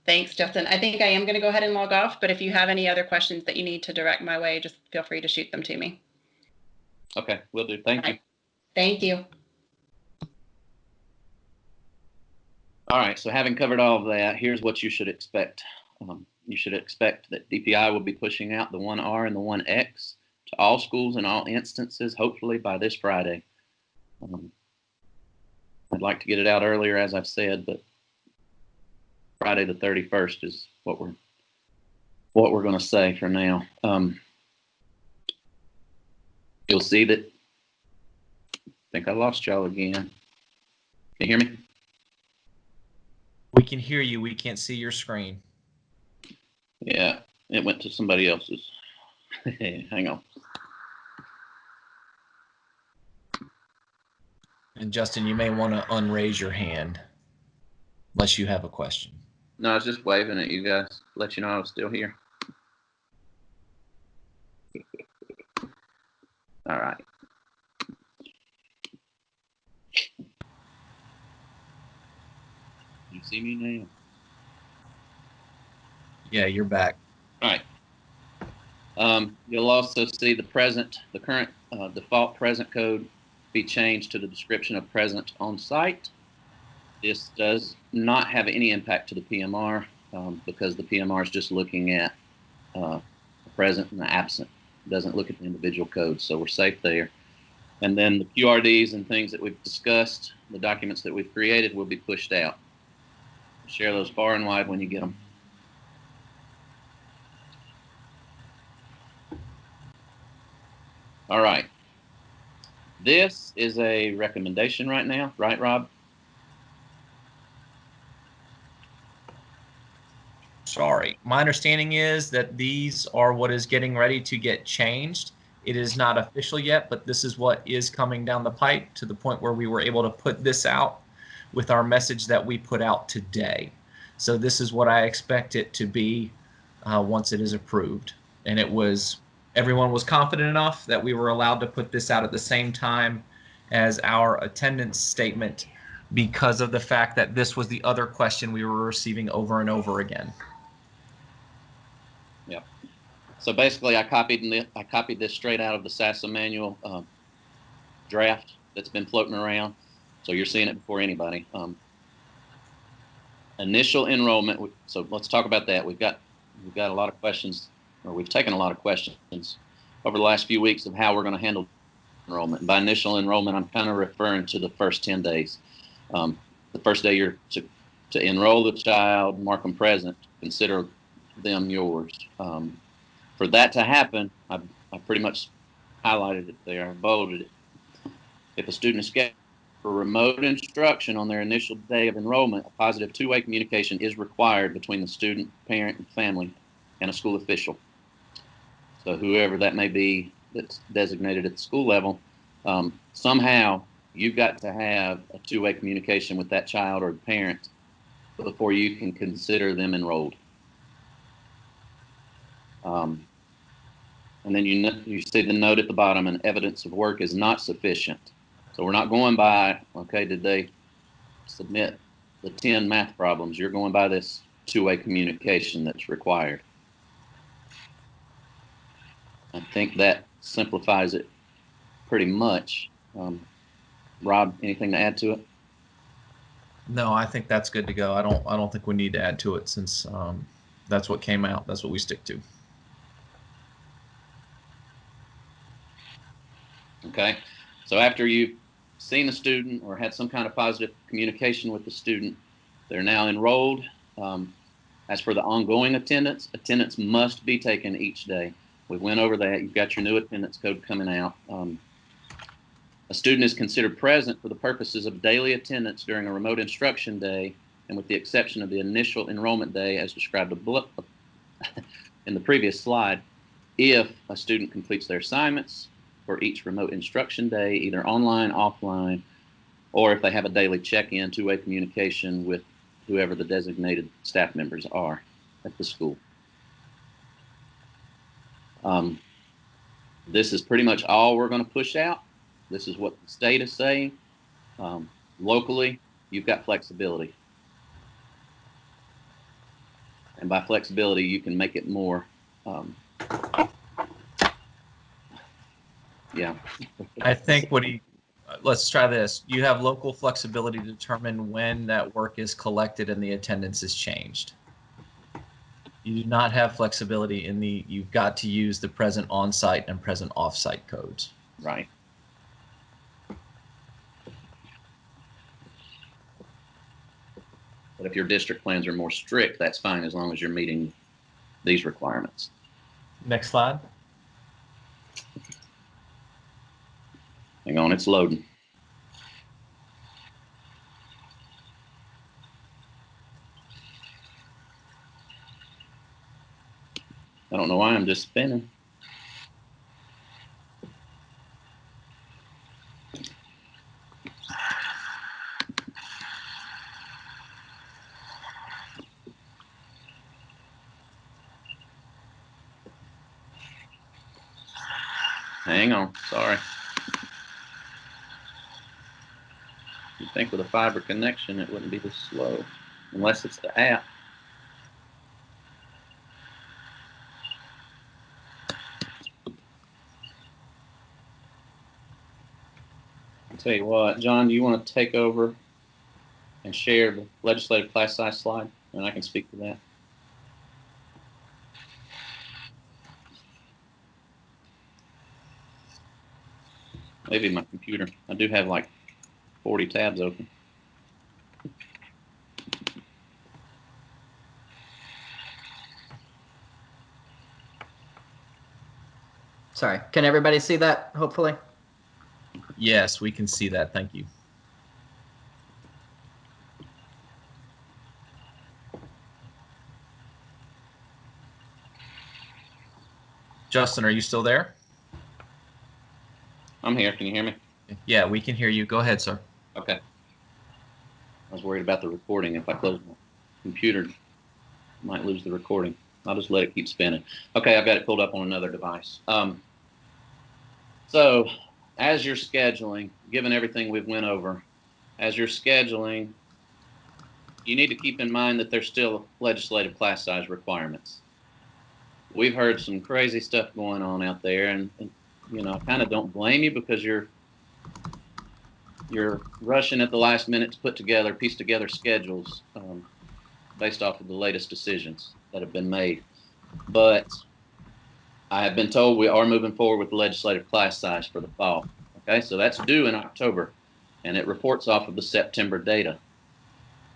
Speaker 7: Thanks, Justin. I think I am going to go ahead and log off, but if you have any other questions that you need to direct my way, just feel free to shoot them to me.
Speaker 2: Okay, will do. Thank you.
Speaker 7: Thank you.
Speaker 2: All right, so having covered all of that, here's what you should expect. You should expect that DPI will be pushing out the 1R and the 1X to all schools in all instances, hopefully by this Friday. I'd like to get it out earlier, as I've said, but Friday the 31st is what we're going to say for now. You'll see that. I think I lost y'all again. Can you hear me?
Speaker 1: We can hear you. We can't see your screen.
Speaker 2: Yeah, it went to somebody else's. Hang on.
Speaker 1: And Justin, you may want to unraise your hand unless you have a question.
Speaker 2: No, I was just waving at you guys, let you know I was still here. All right. You see me now?
Speaker 1: Yeah, you're back.
Speaker 2: All right. You'll also see the current default present code be changed to the description of present on site. This does not have any impact to the PMR because the PMR is just looking at the present and the absent. It doesn't look at the individual codes, so we're safe there. And then the QRDs and things that we've discussed, the documents that we've created will be pushed out. Share those far and wide when you get them. All right. This is a recommendation right now, right, Rob?
Speaker 1: Sorry. My understanding is that these are what is getting ready to get changed. It is not official yet, but this is what is coming down the pipe to the point where we were able to put this out with our message that we put out today. So this is what I expect it to be once it is approved. And everyone was confident enough that we were allowed to put this out at the same time as our attendance statement because of the fact that this was the other question we were receiving over and over again.
Speaker 2: Yeah. So basically, I copied this straight out of the SASA manual draft that's been floating around. So you're seeing it before anybody. Initial enrollment. So let's talk about that. We've got a lot of questions, or we've taken a lot of questions over the last few weeks of how we're going to handle enrollment. By initial enrollment, I'm kind of referring to the first 10 days. The first day you're to enroll the child, mark them present, consider them yours. For that to happen, I pretty much highlighted it there, I bolded it. If a student is scheduled for remote instruction on their initial day of enrollment, a positive two-way communication is required between the student, parent, and family, and a school official. So whoever that may be that's designated at the school level, somehow you've got to have a two-way communication with that child or parent before you can consider them enrolled. And then you see the note at the bottom, and evidence of work is not sufficient. So we're not going by, okay, did they submit the 10 math problems? You're going by this two-way communication that's required. I think that simplifies it pretty much. Rob, anything to add to it?
Speaker 1: No, I think that's good to go. I don't think we need to add to it since that's what came out. That's what we stick to.
Speaker 2: Okay, so after you've seen the student or had some kind of positive communication with the student, they're now enrolled. As for the ongoing attendance, attendance must be taken each day. We went over that. You've got your new attendance code coming out. A student is considered present for the purposes of daily attendance during a remote instruction day, and with the exception of the initial enrollment day as described in the previous slide, if a student completes their assignments for each remote instruction day, either online, offline, or if they have a daily check-in, two-way communication with whoever the designated staff members are at the school. This is pretty much all we're going to push out. This is what the state is saying. Locally, you've got flexibility. And by flexibility, you can make it more, yeah.
Speaker 1: I think let's try this. You have local flexibility to determine when that work is collected and the attendance is changed. You do not have flexibility in you've got to use the present on-site and present off-site codes.
Speaker 2: Right. But if your district plans are more strict, that's fine as long as you're meeting these requirements.
Speaker 1: Next slide.
Speaker 2: Hang on, it's loading. I don't know why I'm just spinning. Hang on, sorry. You'd think with a fiber connection it wouldn't be this slow, unless it's the app. I'll tell you what, John, do you want to take over and share the legislative class size slide? And I can speak to that. Maybe my computer. I do have like 40 tabs open.
Speaker 5: Sorry, can everybody see that, hopefully?
Speaker 1: Yes, we can see that. Thank you. Justin, are you still there?
Speaker 2: I'm here. Can you hear me?
Speaker 1: Yeah, we can hear you. Go ahead, sir.
Speaker 2: Okay. I was worried about the recording. If I close my computer, I might lose the recording. I'll just let it keep spinning. Okay, I've got it pulled up on another device. So as you're scheduling, given everything we've went over, as you're scheduling, you need to keep in mind that there's still legislative class size requirements. We've heard some crazy stuff going on out there, and you know, I kind of don't blame you because you're rushing at the last minute to piece together schedules based off of the latest decisions that have been made. But I have been told we are moving forward with the legislative class size for the fall. Okay, so that's due in October, and it reports off of the September data.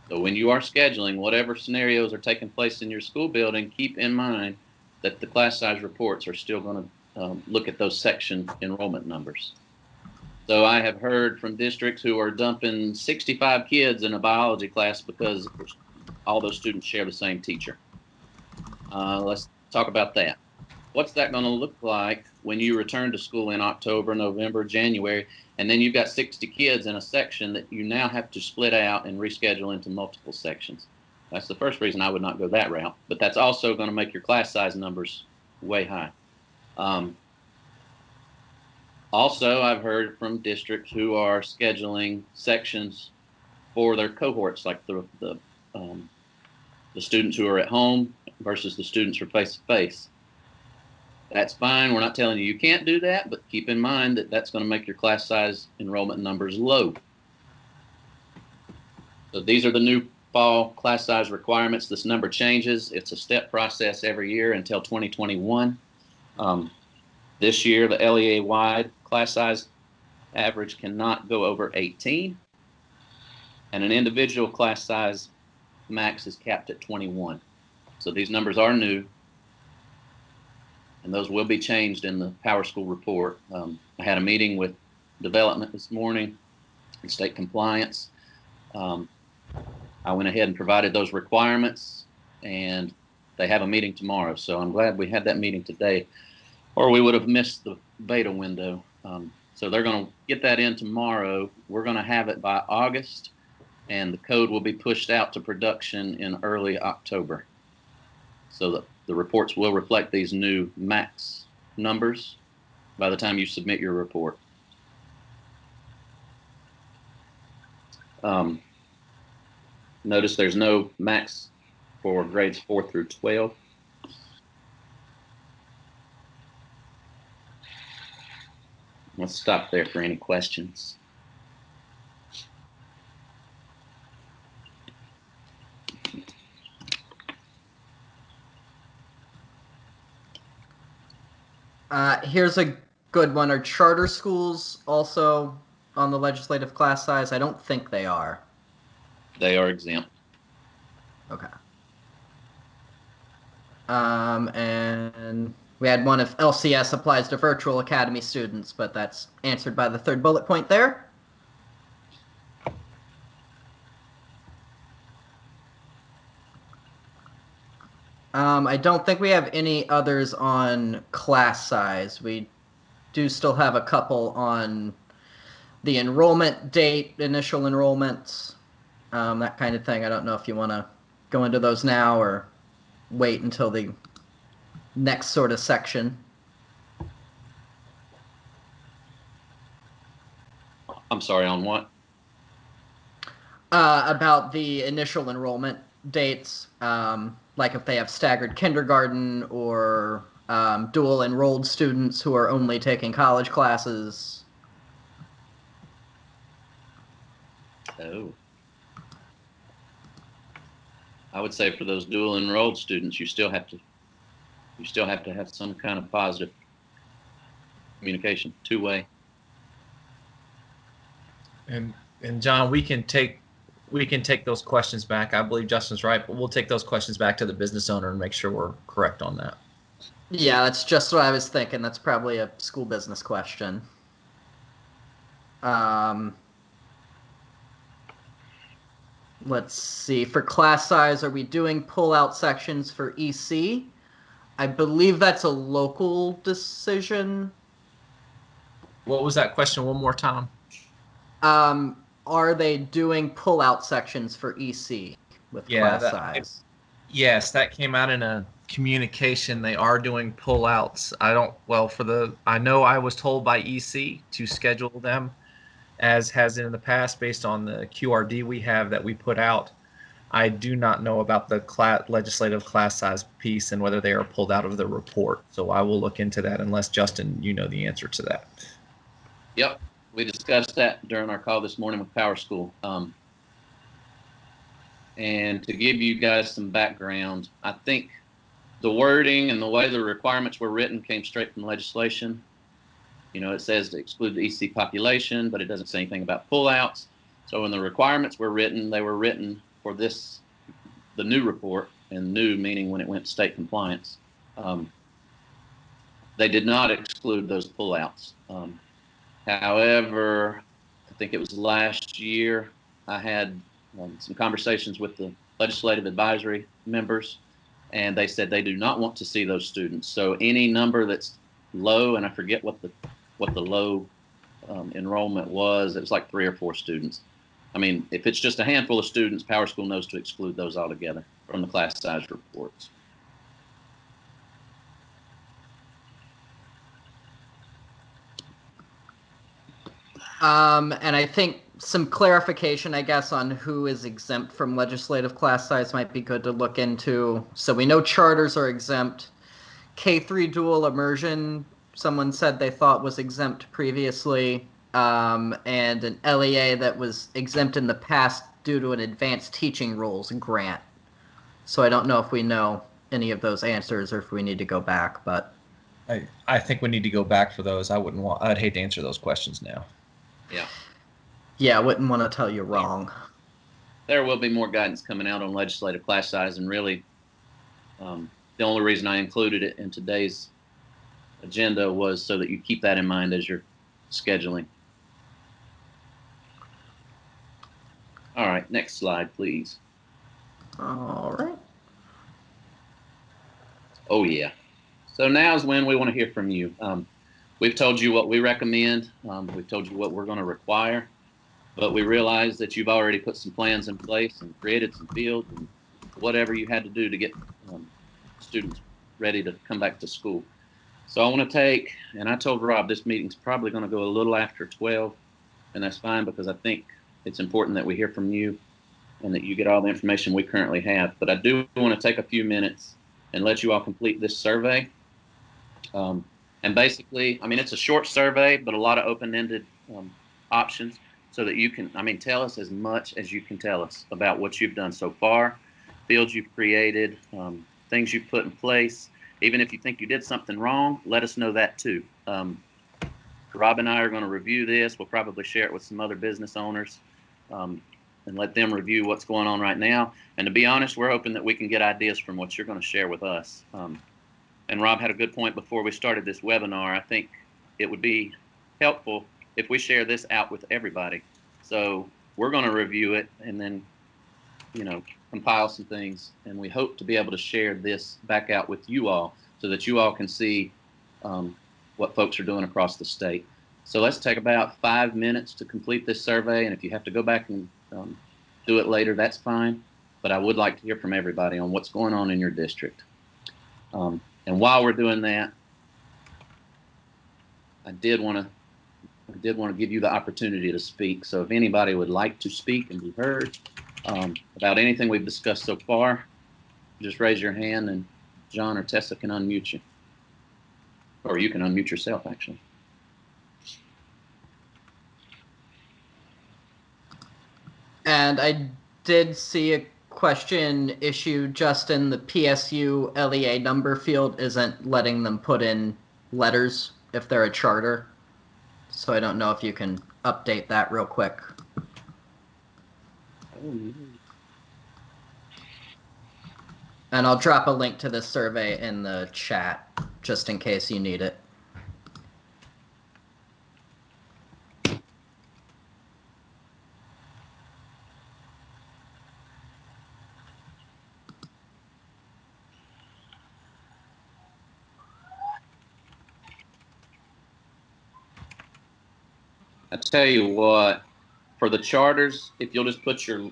Speaker 2: So when you are scheduling, whatever scenarios are taking place in your school building, keep in mind that the class size reports are still going to look at those section enrollment numbers. So I have heard from districts who are dumping 65 kids in a biology class because all those students share the same teacher. Let's talk about that. What's that going to look like when you return to school in October, November, January, and then you've got 60 kids in a section that you now have to split out and reschedule into multiple sections? That's the first reason I would not go that route, but that's also going to make your class size numbers way high. Also, I've heard from districts who are scheduling sections for their cohorts, like the students who are at home versus the students who are face-to-face. That's fine. We're not telling you you can't do that, but keep in mind that that's going to make your class size enrollment numbers low. So these are the new fall class size requirements. This number changes. It's a step process every year until 2021. This year, the LEA-wide class size average cannot go over 18, and an individual class size max is capped at 21. So these numbers are new, and those will be changed in the PowerSchool report. I had a meeting with development this morning and state compliance. I went ahead and provided those requirements, and they have a meeting tomorrow. So I'm glad we had that meeting today, or we would have missed the beta window. So they're going to get that in tomorrow. We're going to have it by August, and the code will be pushed out to production in early October. So the reports will reflect these new max numbers by the time you submit your report. Notice there's no max for grades 4 through 12. Let's stop there for any questions.
Speaker 5: Here's a good one. Are charter schools also on the legislative class size? I don't think they are.
Speaker 2: They are exempt.
Speaker 5: Okay. And we had one if LCS applies to virtual academy students, but that's answered by the third bullet point there. I don't think we have any others on class size. We do still have a couple on the enrollment date, initial enrollments, that kind of thing. I don't know if you want to go into those now or wait until the next sort of section.
Speaker 2: I'm sorry, on what?
Speaker 5: About the initial enrollment dates, like if they have staggered kindergarten or dual enrolled students who are only taking college classes.
Speaker 2: Oh. I would say for those dual enrolled students, you still have to have some kind of positive communication, two-way.
Speaker 1: And John, we can take those questions back. I believe Justin's right, but we'll take those questions back to the business owner and make sure we're correct on that.
Speaker 5: Yeah, that's just what I was thinking. That's probably a school business question. Let's see. For class size, are we doing pull-out sections for EC? I believe that's a local decision.
Speaker 1: What was that question one more time?
Speaker 5: Are they doing pull-out sections for EC with class size?
Speaker 1: Yes, that came out in a communication. They are doing pullouts. I know I was told by EC to schedule them, as has in the past, based on the QRD we have that we put out. I do not know about the legislative class size piece and whether they are pulled out of the report. So I will look into that, unless, Justin, you know the answer to that.
Speaker 2: Yep, we discussed that during our call this morning with PowerSchool. And to give you guys some background, I think the wording and the way the requirements were written came straight from legislation. You know, it says to exclude the EC population, but it doesn't say anything about pullouts. So when the requirements were written, they were written for this, the new report, and new meaning when it went to state compliance. They did not exclude those pullouts. However, I think it was last year, I had some conversations with the legislative advisory members, and they said they do not want to see those students. So any number that's low, and I forget what the low enrollment was, it was like 3 or 4 students. I mean, if it's just a handful of students, PowerSchool knows to exclude those altogether from the class size reports.
Speaker 5: And I think some clarification, I guess, on who is exempt from legislative class size might be good to look into. So we know charters are exempt. K3 dual immersion, someone said they thought was exempt previously, and an LEA that was exempt in the past due to an advanced teaching rules grant. So I don't know if we know any of those answers or if we need to go back, but
Speaker 1: I think we need to go back for those. I'd hate to answer those questions now.
Speaker 5: Yeah, I wouldn't want to tell you wrong.
Speaker 2: There will be more guidance coming out on legislative class size, and really the only reason I included it in today's agenda was so that you keep that in mind as you're scheduling. All right, next slide, please.
Speaker 5: All right.
Speaker 2: Oh, yeah. So now's when we want to hear from you. We've told you what we recommend. We've told you what we're going to require. But we realize that you've already put some plans in place and created some fields and whatever you had to do to get students ready to come back to school. So I want to take, and I told Rob this meeting's probably going to go a little after 12, and that's fine because I think it's important that we hear from you and that you get all the information we currently have. But I do want to take a few minutes and let you all complete this survey. And basically, I mean, it's a short survey, but a lot of open-ended options so that you can, I mean, tell us as much as you can tell us about what you've done so far, fields you've created, things you've put in place. Even if you think you did something wrong, let us know that too. Rob and I are going to review this. We'll probably share it with some other business owners and let them review what's going on right now. And to be honest, we're hoping that we can get ideas from what you're going to share with us. And Rob had a good point before we started this webinar. I think it would be helpful if we share this out with everybody. So we're going to review it and then, you know, compile some things. And we hope to be able to share this back out with you all so that you all can see what folks are doing across the state. So let's take about 5 minutes to complete this survey. And if you have to go back and do it later, that's fine. But I would like to hear from everybody on what's going on in your district. And while we're doing that, I did want to give you the opportunity to speak. So if anybody would like to speak and be heard about anything we've discussed so far, just raise your hand and John or Tessa can unmute you. Or you can unmute yourself, actually.
Speaker 5: And I did see a question issued, Justin. The PSU LEA number field isn't letting them put in letters if they're a charter. So I don't know if you can update that real quick. And I'll drop a link to this survey in the chat just in case you need it.
Speaker 2: I tell you what, for the charters, if you'll just put your,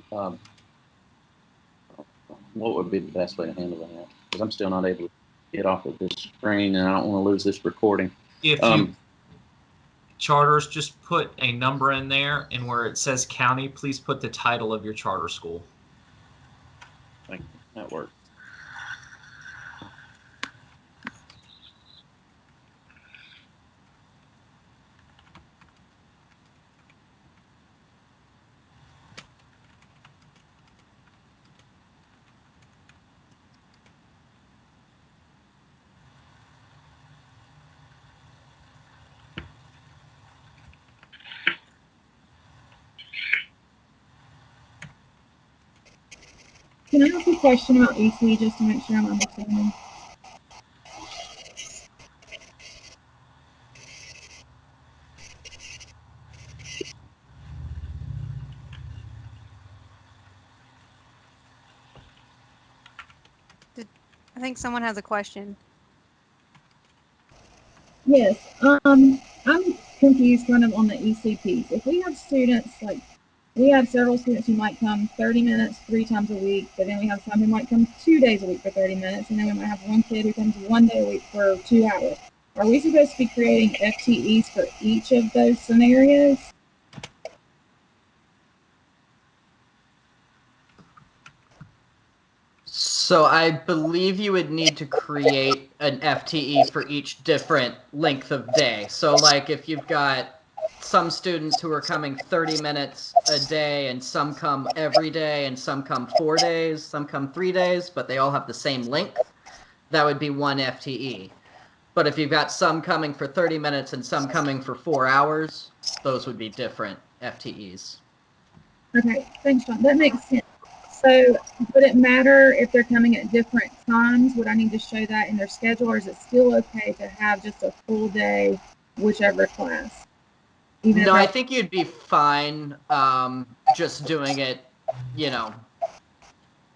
Speaker 2: what would be the best way to handle that? Because I'm still not able to get off of this screen and I don't want to lose this recording.
Speaker 1: If you charters, just put a number in there, and where it says county, please put the title of your charter school.
Speaker 2: Thank you. That worked.
Speaker 8: Can I ask a question about EC just to make sure I'm understanding?
Speaker 4: I think someone has a question.
Speaker 8: Yes. I'm confused kind of on the EC piece. If we have students, like, we have several students who might come 30 minutes 3 times a week, but then we have some who might come 2 days a week for 30 minutes, and then we might have one kid who comes 1 day a week for 2 hours. Are we supposed to be creating FTEs for each of those scenarios?
Speaker 5: So I believe you would need to create an FTE for each different length of day. So like if you've got some students who are coming 30 minutes a day and some come every day and some come 4 days, some come 3 days, but they all have the same length, that would be 1 FTE. But if you've got some coming for 30 minutes and some coming for 4 hours, those would be different FTEs.
Speaker 8: Okay, thanks, John. That makes sense. So would it matter if they're coming at different times? Would I need to show that in their schedule, or is it still okay to have just a full day, whichever class? Even
Speaker 5: No,
Speaker 8: if
Speaker 5: I think you'd be fine just doing it, you know,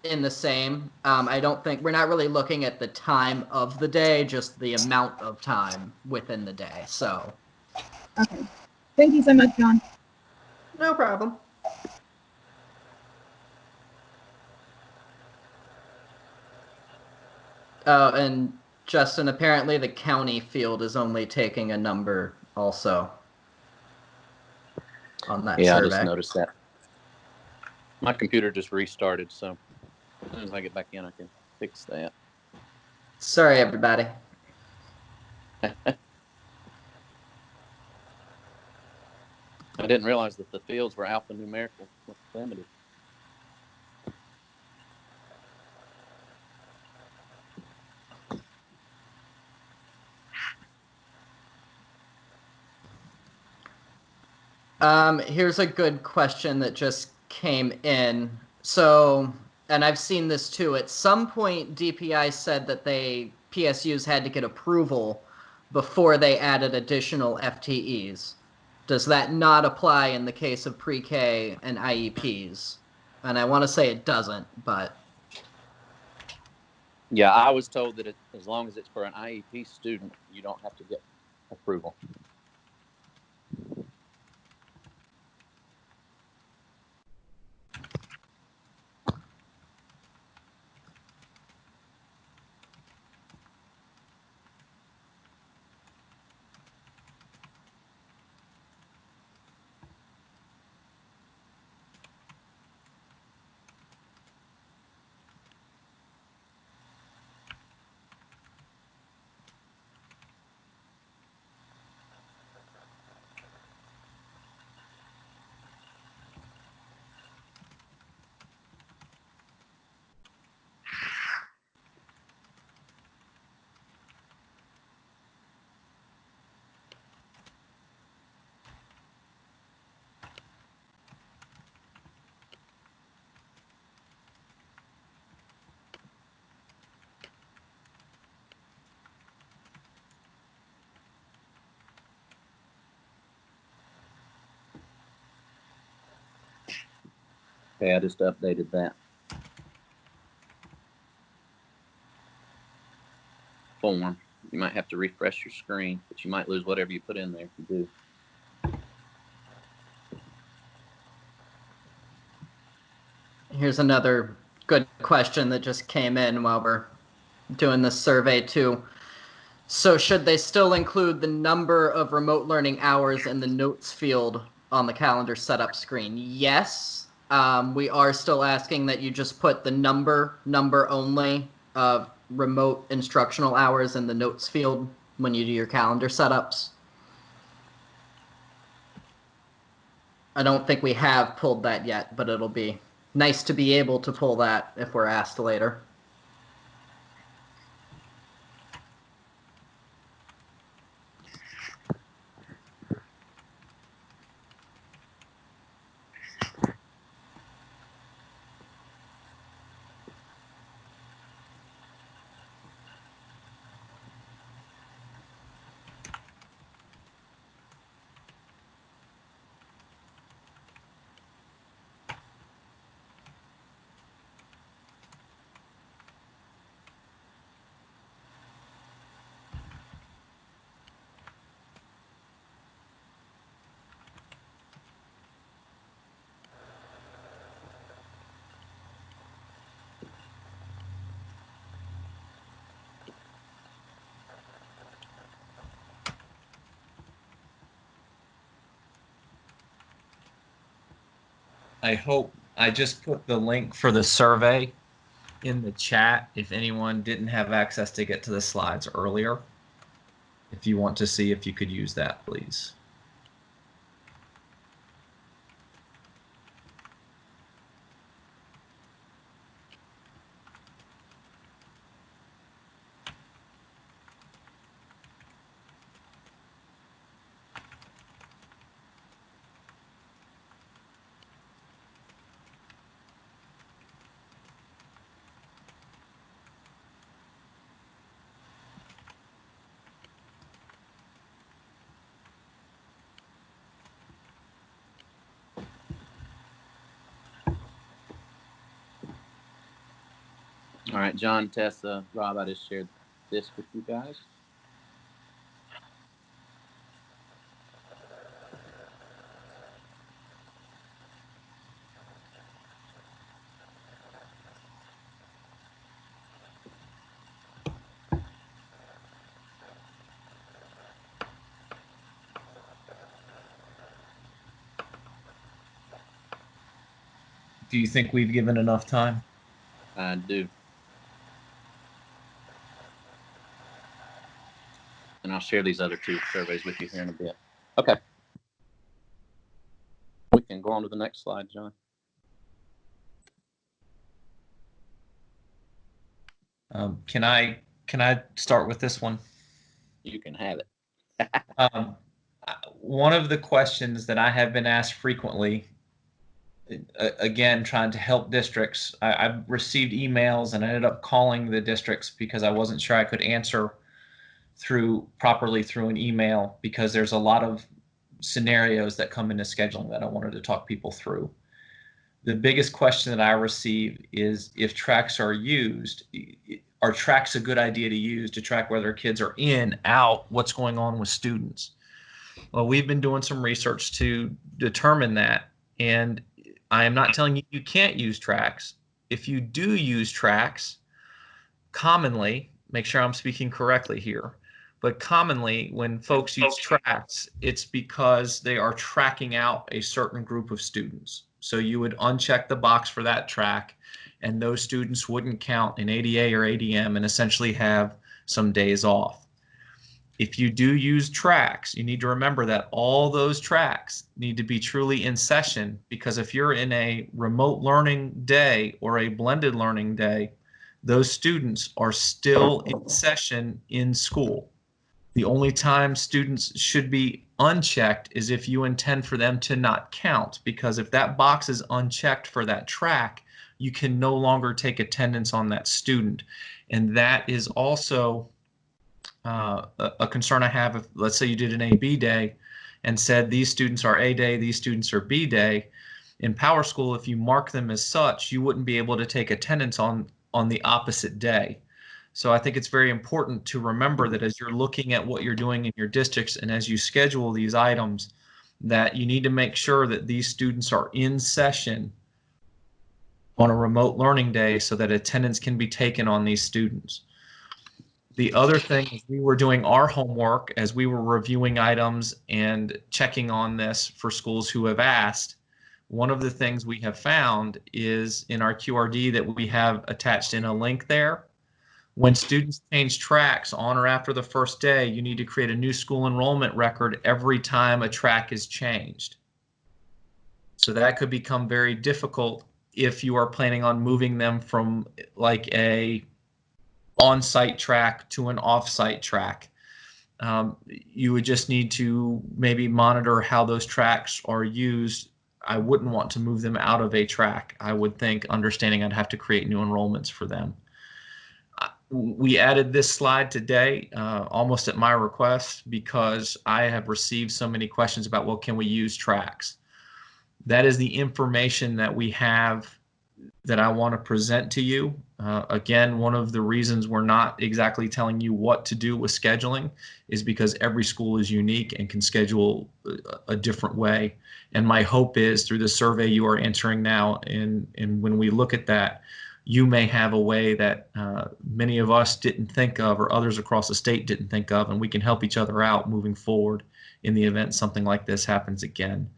Speaker 5: in the same. I don't think we're not really looking at the time of the day, just the amount of time within the day. So,
Speaker 8: okay. Thank you so much, John.
Speaker 5: no problem. Oh, and Justin, apparently the county field is only taking a number also on that
Speaker 2: Yeah,
Speaker 5: survey.
Speaker 2: I just noticed that. My computer just restarted, so as soon as I get back in, I can fix that.
Speaker 5: Sorry, everybody.
Speaker 2: I didn't realize that the fields were alphanumerical limited.
Speaker 5: Here's a good question that just came in. So, and I've seen this too. At some point, DPI said that PSUs had to get approval before they added additional FTEs. Does that not apply in the case of pre-K and IEPs? And I want to say it doesn't, but
Speaker 2: Yeah, I was told that as long as it's for an IEP student, you don't have to get approval. Okay, I just updated that form. You might have to refresh your screen, but you might lose whatever you put in there if you do.
Speaker 5: here's another good question that just came in while we're doing this survey too. So should they still include the number of remote learning hours in the notes field on the calendar setup screen? Yes. We are still asking that you just put the number only of remote instructional hours in the notes field when you do your calendar setups. I don't think we have pulled that yet, but it'll be nice to be able to pull that if we're asked later.
Speaker 1: I hope I just put the link for the survey in the chat if anyone didn't have access to get to the slides earlier. If you want to see if you could use that, please.
Speaker 2: All right, John, Tessa, Rob, I just shared this with you guys.
Speaker 1: Do you think we've given enough time?
Speaker 2: I do. And I'll share these other 2 surveys with you here in a bit. Okay. We can go on to the next slide, John.
Speaker 1: Can I start with this one?
Speaker 2: You can have it.
Speaker 1: One of the questions that I have been asked frequently, again, trying to help districts, I've received emails and I ended up calling the districts because I wasn't sure I could answer properly through an email, because there's a lot of scenarios that come into scheduling that I wanted to talk people through. The biggest question that I receive is, if tracks are used, are tracks a good idea to use to track whether kids are in, out, what's going on with students? Well, we've been doing some research to determine that, and I am not telling you you can't use tracks. If you do use tracks, commonly, make sure I'm speaking correctly here, but commonly when folks use tracks, it's because they are tracking out a certain group of students. So you would uncheck the box for that track, and those students wouldn't count in ADA or ADM and essentially have some days off. If you do use tracks, you need to remember that all those tracks need to be truly in session, because if you're in a remote learning day or a blended learning day, those students are still in session in school. The only time students should be unchecked is if you intend for them to not count, because if that box is unchecked for that track, you can no longer take attendance on that student. And that is also a concern I have. If, let's say you did an A-B day and said these students are A day, these students are B day, in PowerSchool, if you mark them as such, you wouldn't be able to take attendance on the opposite day. So I think it's very important to remember that as you're looking at what you're doing in your districts and as you schedule these items, that you need to make sure that these students are in session on a remote learning day so that attendance can be taken on these students. The other thing is, we were doing our homework as we were reviewing items and checking on this for schools who have asked. One of the things we have found is in our QRD that we have attached in a link there. When students change tracks on or after the first day, you need to create a new school enrollment record every time a track is changed. So that could become very difficult if you are planning on moving them from like a on-site track to an off-site track. You would just need to maybe monitor how those tracks are used. I wouldn't want to move them out of a track. I would think, understanding I'd have to create new enrollments for them. We added this slide today almost at my request, because I have received so many questions about, well, can we use tracks? That is the information that we have that I want to present to you. Again, one of the reasons we're not exactly telling you what to do with scheduling is because every school is unique and can schedule a different way. And my hope is, through the survey you are answering now, and when we look at that, you may have a way that many of us didn't think of, or others across the state didn't think of, and we can help each other out moving forward in the event something like this happens again.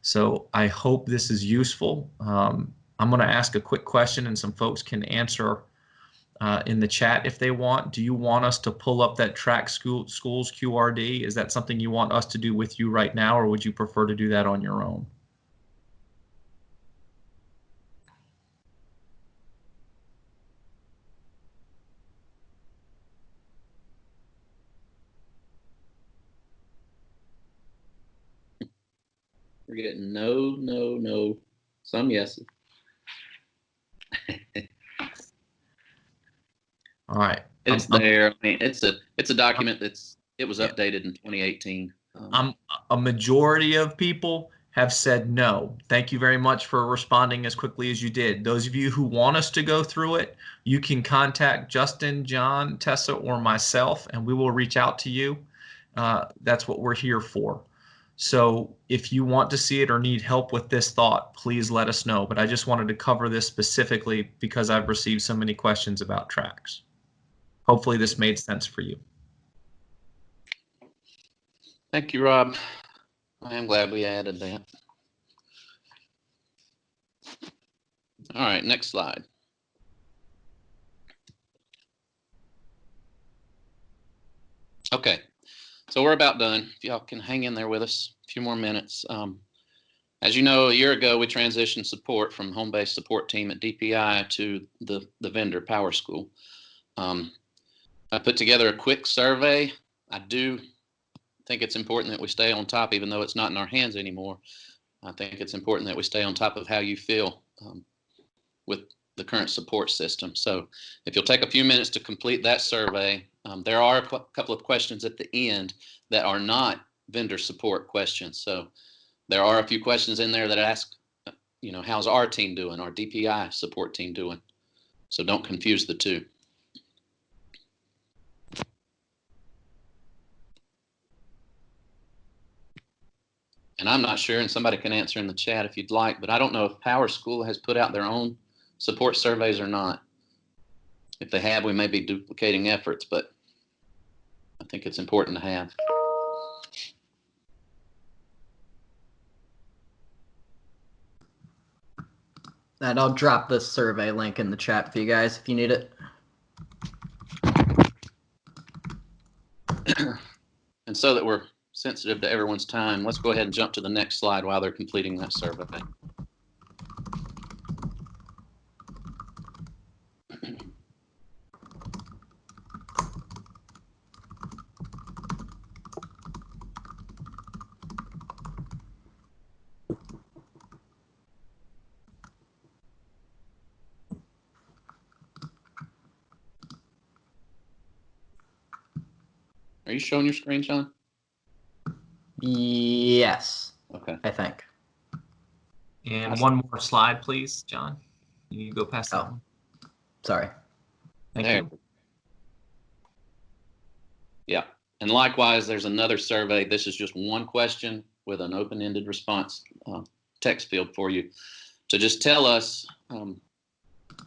Speaker 1: So I hope this is useful. I'm going to ask a quick question and some folks can answer in the chat if they want. Do you want us to pull up that Track Schools QRD? Is that something you want us to do with you right now, or would you prefer to do that on your own?
Speaker 2: We're getting no, some yeses.
Speaker 1: All right.
Speaker 2: It's there. I mean, it's a document it was updated in 2018.
Speaker 1: A majority of people have said no. Thank you very much for responding as quickly as you did. Those of you who want us to go through it, you can contact Justin, John, Tessa, or myself, and we will reach out to you. That's what we're here for. So if you want to see it or need help with this thought, please let us know. But I just wanted to cover this specifically because I've received so many questions about tracks. Hopefully this made sense for you.
Speaker 2: Thank you, Rob. I am glad we added that. All right, next slide. Okay, so we're about done. If y'all can hang in there with us a few more minutes. As you know, a year ago, we transitioned support from home-based support team at DPI to the vendor PowerSchool. I put together a quick survey. I do think it's important that we stay on top, even though it's not in our hands anymore. I think it's important that we stay on top of how you feel with the current support system. So if you'll take a few minutes to complete that survey, there are a couple of questions at the end that are not vendor support questions. So there are a few questions in there that ask, you know, how's our team doing, our DPI support team doing? So don't confuse the two. And I'm not sure, and somebody can answer in the chat if you'd like, but I don't know if PowerSchool has put out their own support surveys or not. If they have, we may be duplicating efforts, but I think it's important to have.
Speaker 5: And I'll drop this survey link in the chat for you guys if you need it.
Speaker 2: And so that we're sensitive to everyone's time, let's go ahead and jump to the next slide while they're completing that survey. Are you showing your screen, John?
Speaker 5: Yes.
Speaker 2: Okay.
Speaker 5: I think.
Speaker 1: And one more slide, please, John. You go past that one.
Speaker 5: Sorry.
Speaker 1: Thank you.
Speaker 2: Yeah. And likewise, there's another survey. This is just one question with an open-ended response text field for you to just tell us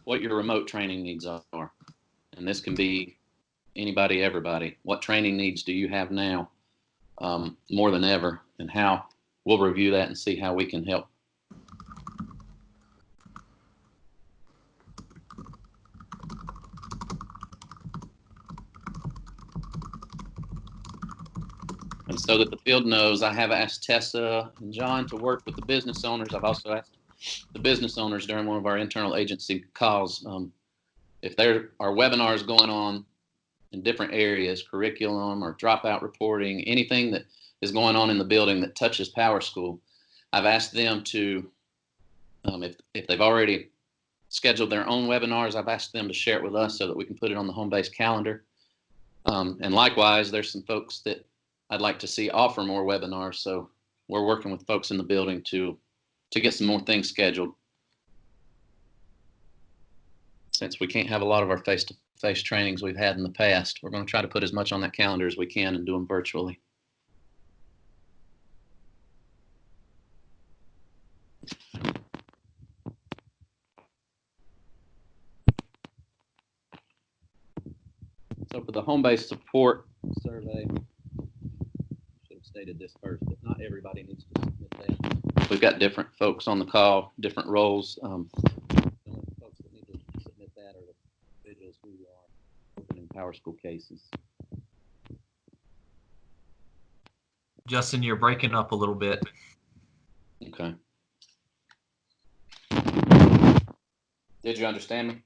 Speaker 2: what your remote training needs are. And this can be anybody, everybody. What training needs do you have now more than ever, and how we'll review that and see how we can help. And so that the field knows, I have asked Tessa and John to work with the business owners. I've also asked the business owners during one of our internal agency calls, if there are webinars going on in different areas, curriculum or dropout reporting, anything that is going on in the building that touches PowerSchool, I've asked them to, if they've already scheduled their own webinars, I've asked them to share it with us so that we can put it on the home-based calendar. And likewise, there's some folks that I'd like to see offer more webinars. So we're working with folks in the building to get some more things scheduled. Since we can't have a lot of our face-to-face trainings we've had in the past, we're going to try to put as much on that calendar as we can and do them virtually. So for the home-based support survey, I should have stated this first, but not everybody needs to submit that. we've got different folks on the call, different roles. The only folks that need to submit that are the individuals who are opening PowerSchool cases.
Speaker 1: Justin, you're breaking up a little bit.
Speaker 2: Okay. Did you understand me?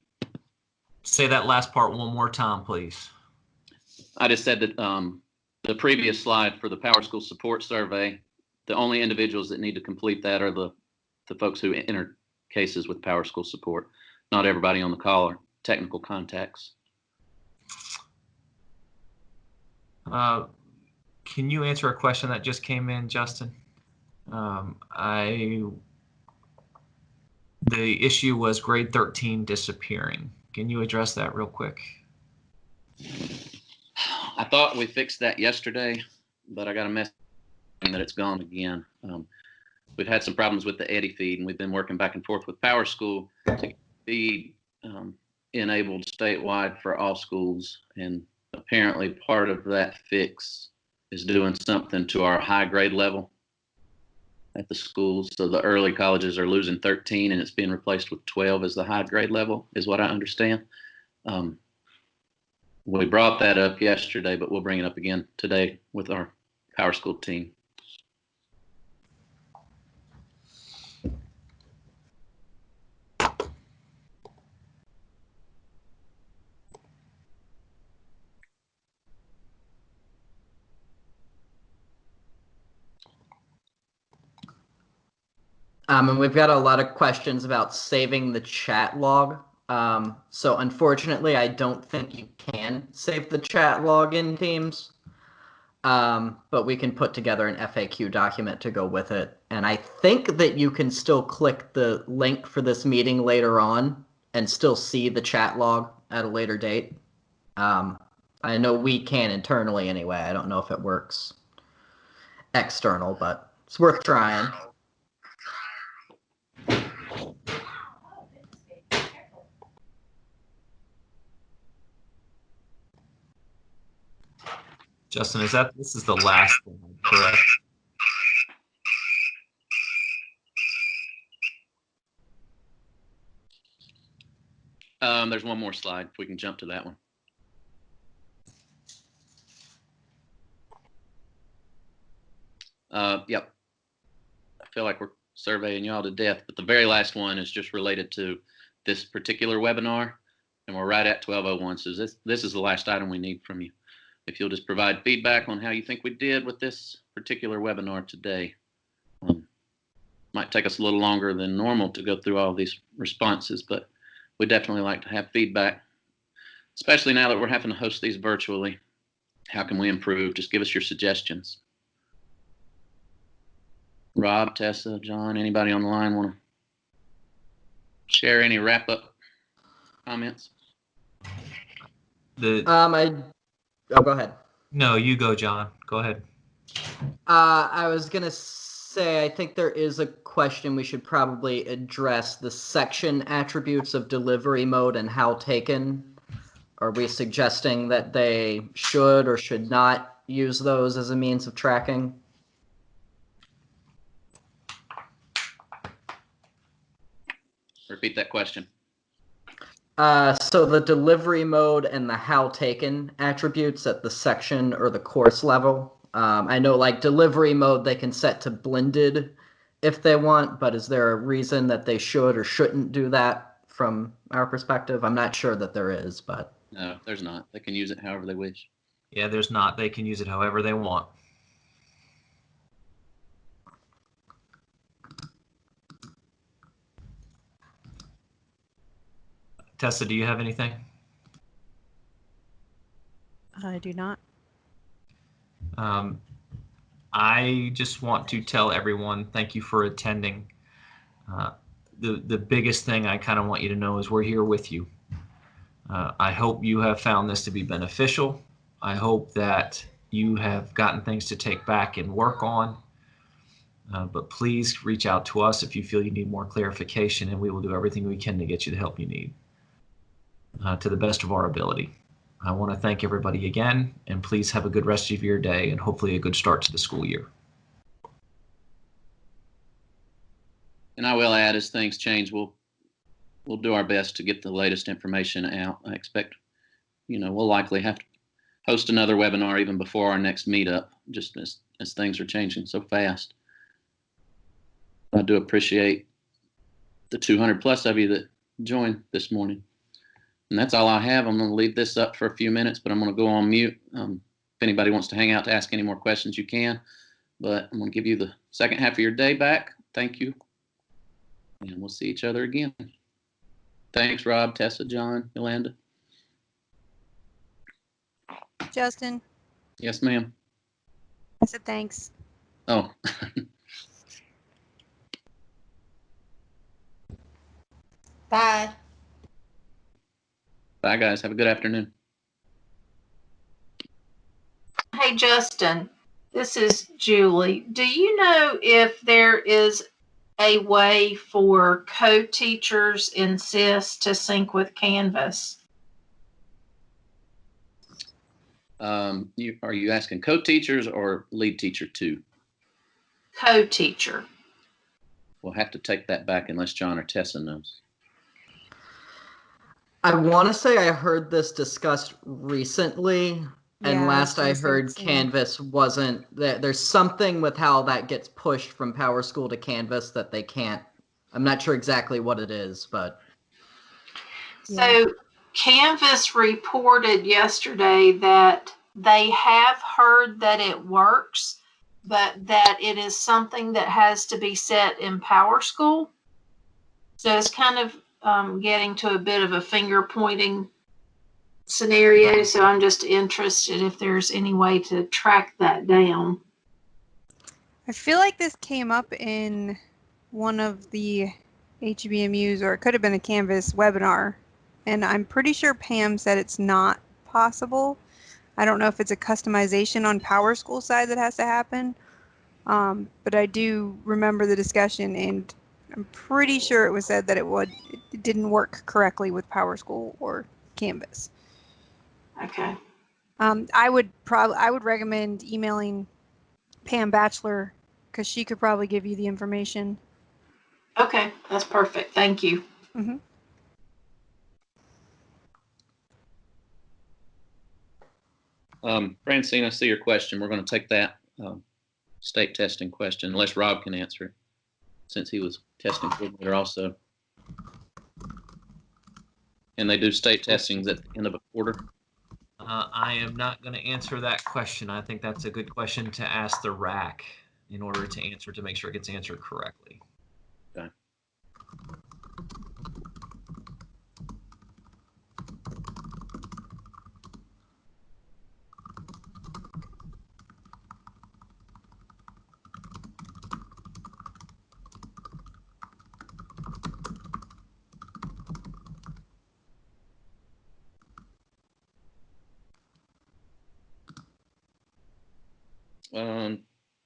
Speaker 1: Say that last part one more time, please.
Speaker 2: I just said that the previous slide for the PowerSchool support survey, the only individuals that need to complete that are the folks who enter cases with PowerSchool support. Not everybody on the call are technical contacts.
Speaker 1: Can you answer a question that just came in, Justin? The issue was grade 13 disappearing. Can you address that real quick?
Speaker 2: I thought we fixed that yesterday, but I got a message that it's gone again. We've had some problems with the eddy feed, and we've been working back and forth with PowerSchool to be enabled statewide for all schools. And apparently part of that fix is doing something to our high grade level at the schools. So the early colleges are losing 13 and it's being replaced with 12 as the high grade level, is what I understand. We brought that up yesterday, but we'll bring it up again today with our PowerSchool team.
Speaker 5: And we've got a lot of questions about saving the chat log. So unfortunately, I don't think you can save the chat log in Teams, but we can put together an FAQ document to go with it. And I think that you can still click the link for this meeting later on and still see the chat log at a later date. I know we can internally anyway. I don't know if it works external, but it's worth trying.
Speaker 1: Justin, this is the last one, correct?
Speaker 2: There's one more slide. If we can jump to that one. Yep. I feel like we're surveying y'all to death, but the very last one is just related to this particular webinar, and we're right at 12:01. So this is the last item we need from you. If you'll just provide feedback on how you think we did with this particular webinar today. Might take us a little longer than normal to go through all these responses, but we definitely like to have feedback, especially now that we're having to host these virtually. How can we improve? Just give us your suggestions. Rob, Tessa, John, anybody on the line want to share any wrap-up comments?
Speaker 5: Oh, go ahead.
Speaker 1: No, you go, John. Go ahead.
Speaker 5: I was going to say, I think there is a question we should probably address: the section attributes of delivery mode and how taken. Are we suggesting that they should or should not use those as a means of tracking?
Speaker 2: Repeat that question.
Speaker 5: So the delivery mode and the how taken attributes at the section or the course level. I know like delivery mode they can set to blended if they want, but is there a reason that they should or shouldn't do that from our perspective? I'm not sure that there is, but.
Speaker 2: No, there's not. They can use it however they wish.
Speaker 1: Yeah, there's not. They can use it however they want. Tessa, do you have anything?
Speaker 4: I do not.
Speaker 1: I just want to tell everyone thank you for attending. The biggest thing I kind of want you to know is we're here with you. I hope you have found this to be beneficial. I hope that you have gotten things to take back and work on. But please reach out to us if you feel you need more clarification, and we will do everything we can to get you the help you need to the best of our ability. I want to thank everybody again, and please have a good rest of your day and hopefully a good start to the school year.
Speaker 2: And I will add, as things change, we'll do our best to get the latest information out. I expect, we'll likely have to host another webinar even before our next meetup, just as things are changing so fast. I do appreciate the 200 plus of you that joined this morning. And that's all I have. I'm going to leave this up for a few minutes, but I'm going to go on mute. If anybody wants to hang out to ask any more questions, you can. But I'm going to give you the second half of your day back. Thank you. And we'll see each other again. Thanks, Rob, Tessa, John, Yolanda.
Speaker 4: Justin,
Speaker 2: Yes, ma'am.
Speaker 4: I said thanks.
Speaker 2: Oh.
Speaker 6: Bye.
Speaker 2: Bye, guys. Have a good afternoon.
Speaker 9: Hey, Justin, this is Julie. Do you know if there is a way for co-teachers in SIS to sync with Canvas?
Speaker 2: Are you asking co-teachers or lead teacher too?
Speaker 9: Co-teacher.
Speaker 2: We'll have to take that back unless John or Tessa knows.
Speaker 5: I want to say I heard this discussed recently, and
Speaker 4: Yeah,
Speaker 5: last I
Speaker 4: was gonna
Speaker 5: heard
Speaker 4: say.
Speaker 5: Canvas wasn't, there's something with how that gets pushed from PowerSchool to Canvas that they can't, I'm not sure exactly what it is, but.
Speaker 9: So Canvas reported yesterday that they have heard that it works, but that it is something that has to be set in PowerSchool. So it's kind of getting to a bit of a finger pointing scenario. So I'm just interested if there's any way to track that down.
Speaker 4: I feel like this came up in one of the HBMUs, or it could have been a Canvas webinar, and I'm pretty sure Pam said it's not possible. I don't know if it's a customization on PowerSchool side that has to happen, but I do remember the discussion, and I'm pretty sure it was said that it didn't work correctly with PowerSchool or Canvas.
Speaker 9: Okay.
Speaker 4: I would recommend emailing Pam Batchelor, because she could probably give you the information.
Speaker 9: Okay, that's perfect. Thank you.
Speaker 4: Mm-hmm.
Speaker 2: Francine, I see your question. We're going to take that state testing question, unless Rob can answer it, since he was testing coordinator also. And they do state testings at the end of a quarter.
Speaker 1: I am not going to answer that question. I think that's a good question to ask the RAC in order to make sure it gets answered correctly.
Speaker 2: Okay.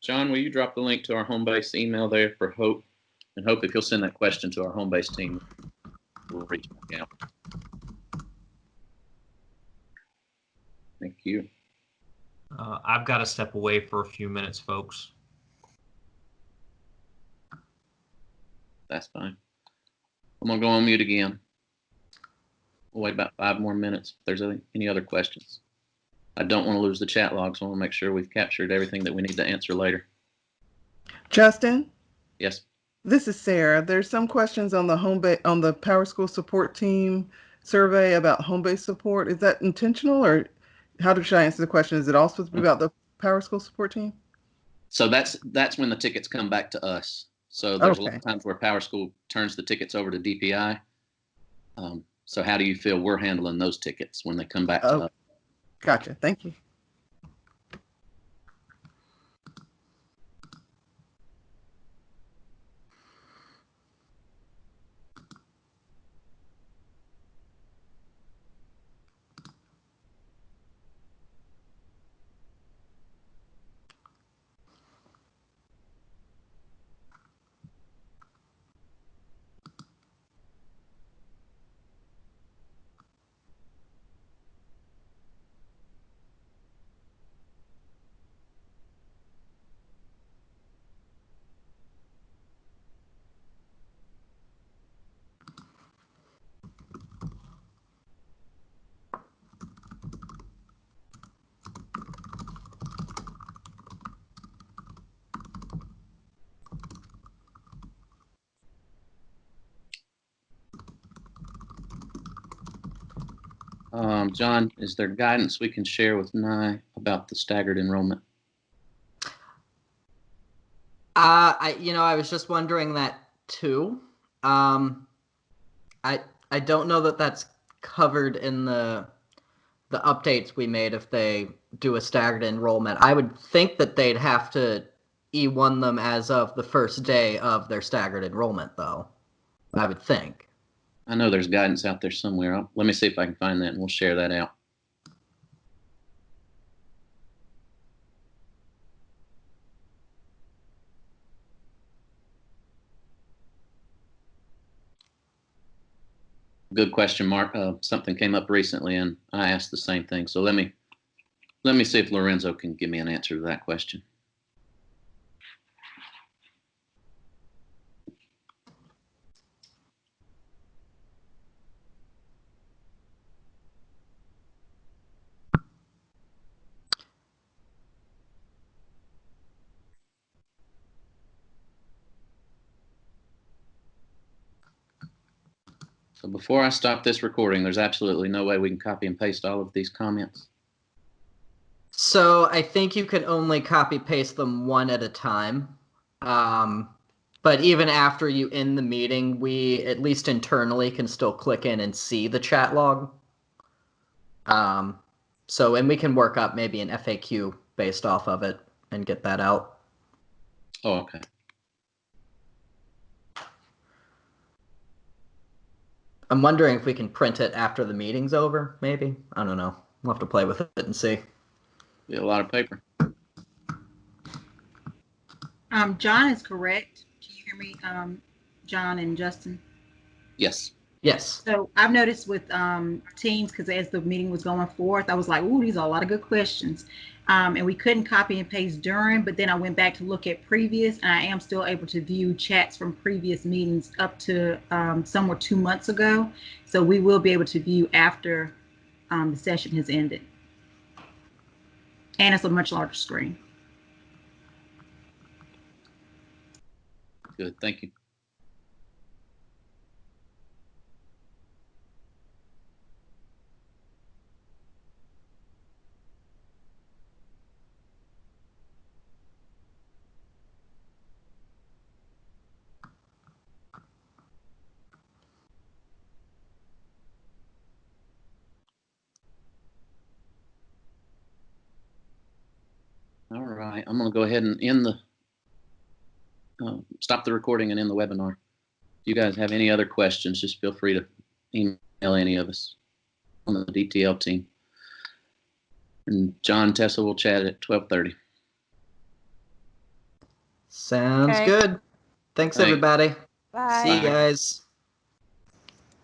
Speaker 2: John, will you drop the link to our home base email there for Hope? And Hope, if you'll send that question to our home base team, we'll reach back out. Thank you.
Speaker 1: I've got to step away for a few minutes, folks.
Speaker 2: That's fine. I'm going to go on mute again. We'll wait about 5 more minutes if there's any other questions. I don't want to lose the chat log, so I want to make sure we've captured everything that we need to answer later.
Speaker 10: Justin?
Speaker 2: Yes.
Speaker 10: This is Sarah. There's some questions on the on the PowerSchool support team survey about home-based support. Is that intentional, or should I answer the question? Is it all supposed to be about the PowerSchool support team?
Speaker 2: So that's when the tickets come back to us. So there's a lot of times where PowerSchool turns the tickets over to DPI. So how do you feel we're handling those tickets when they come back to us?
Speaker 10: Gotcha. Thank you.
Speaker 2: John, is there guidance we can share with NI about the staggered enrollment?
Speaker 5: I was just wondering that too. I don't know that that's covered in the updates we made if they do a staggered enrollment. I would think that they'd have to E1 them as of the first day of their staggered enrollment, though. I would think.
Speaker 2: I know there's guidance out there somewhere. Let me see if I can find that, and we'll share that out. Good question, Mark. Something came up recently, and I asked the same thing. So let me see if Lorenzo can give me an answer to that question. So before I stop this recording, there's absolutely no way we can copy and paste all of these comments.
Speaker 5: So I think you can only copy paste them one at a time. But even after you end the meeting, we, at least internally, can still click in and see the chat log. And we can work up maybe an FAQ based off of it and get that out.
Speaker 2: Oh, okay.
Speaker 5: I'm wondering if we can print it after the meeting's over, maybe. I don't know. We'll have to play with it and see.
Speaker 2: Be a lot of paper.
Speaker 11: John is correct. Can you hear me, John and Justin?
Speaker 2: Yes.
Speaker 5: Yes.
Speaker 11: So I've noticed with Teams, because as the meeting was going forth, I was like, ooh, these are a lot of good questions. And we couldn't copy and paste during, but then I went back to look at previous, and I am still able to view chats from previous meetings up to some were 2 months ago. So we will be able to view after the session has ended. And it's a much larger screen.
Speaker 2: Good, thank you. All right, I'm going to go ahead and end the stop the recording and end the webinar. If you guys have any other questions, just feel free to email any of us on the DTL team. And John, Tessa will chat at 12:30.
Speaker 5: Sounds
Speaker 4: Okay.
Speaker 5: good. Thanks, everybody.
Speaker 4: Bye.
Speaker 5: See you guys.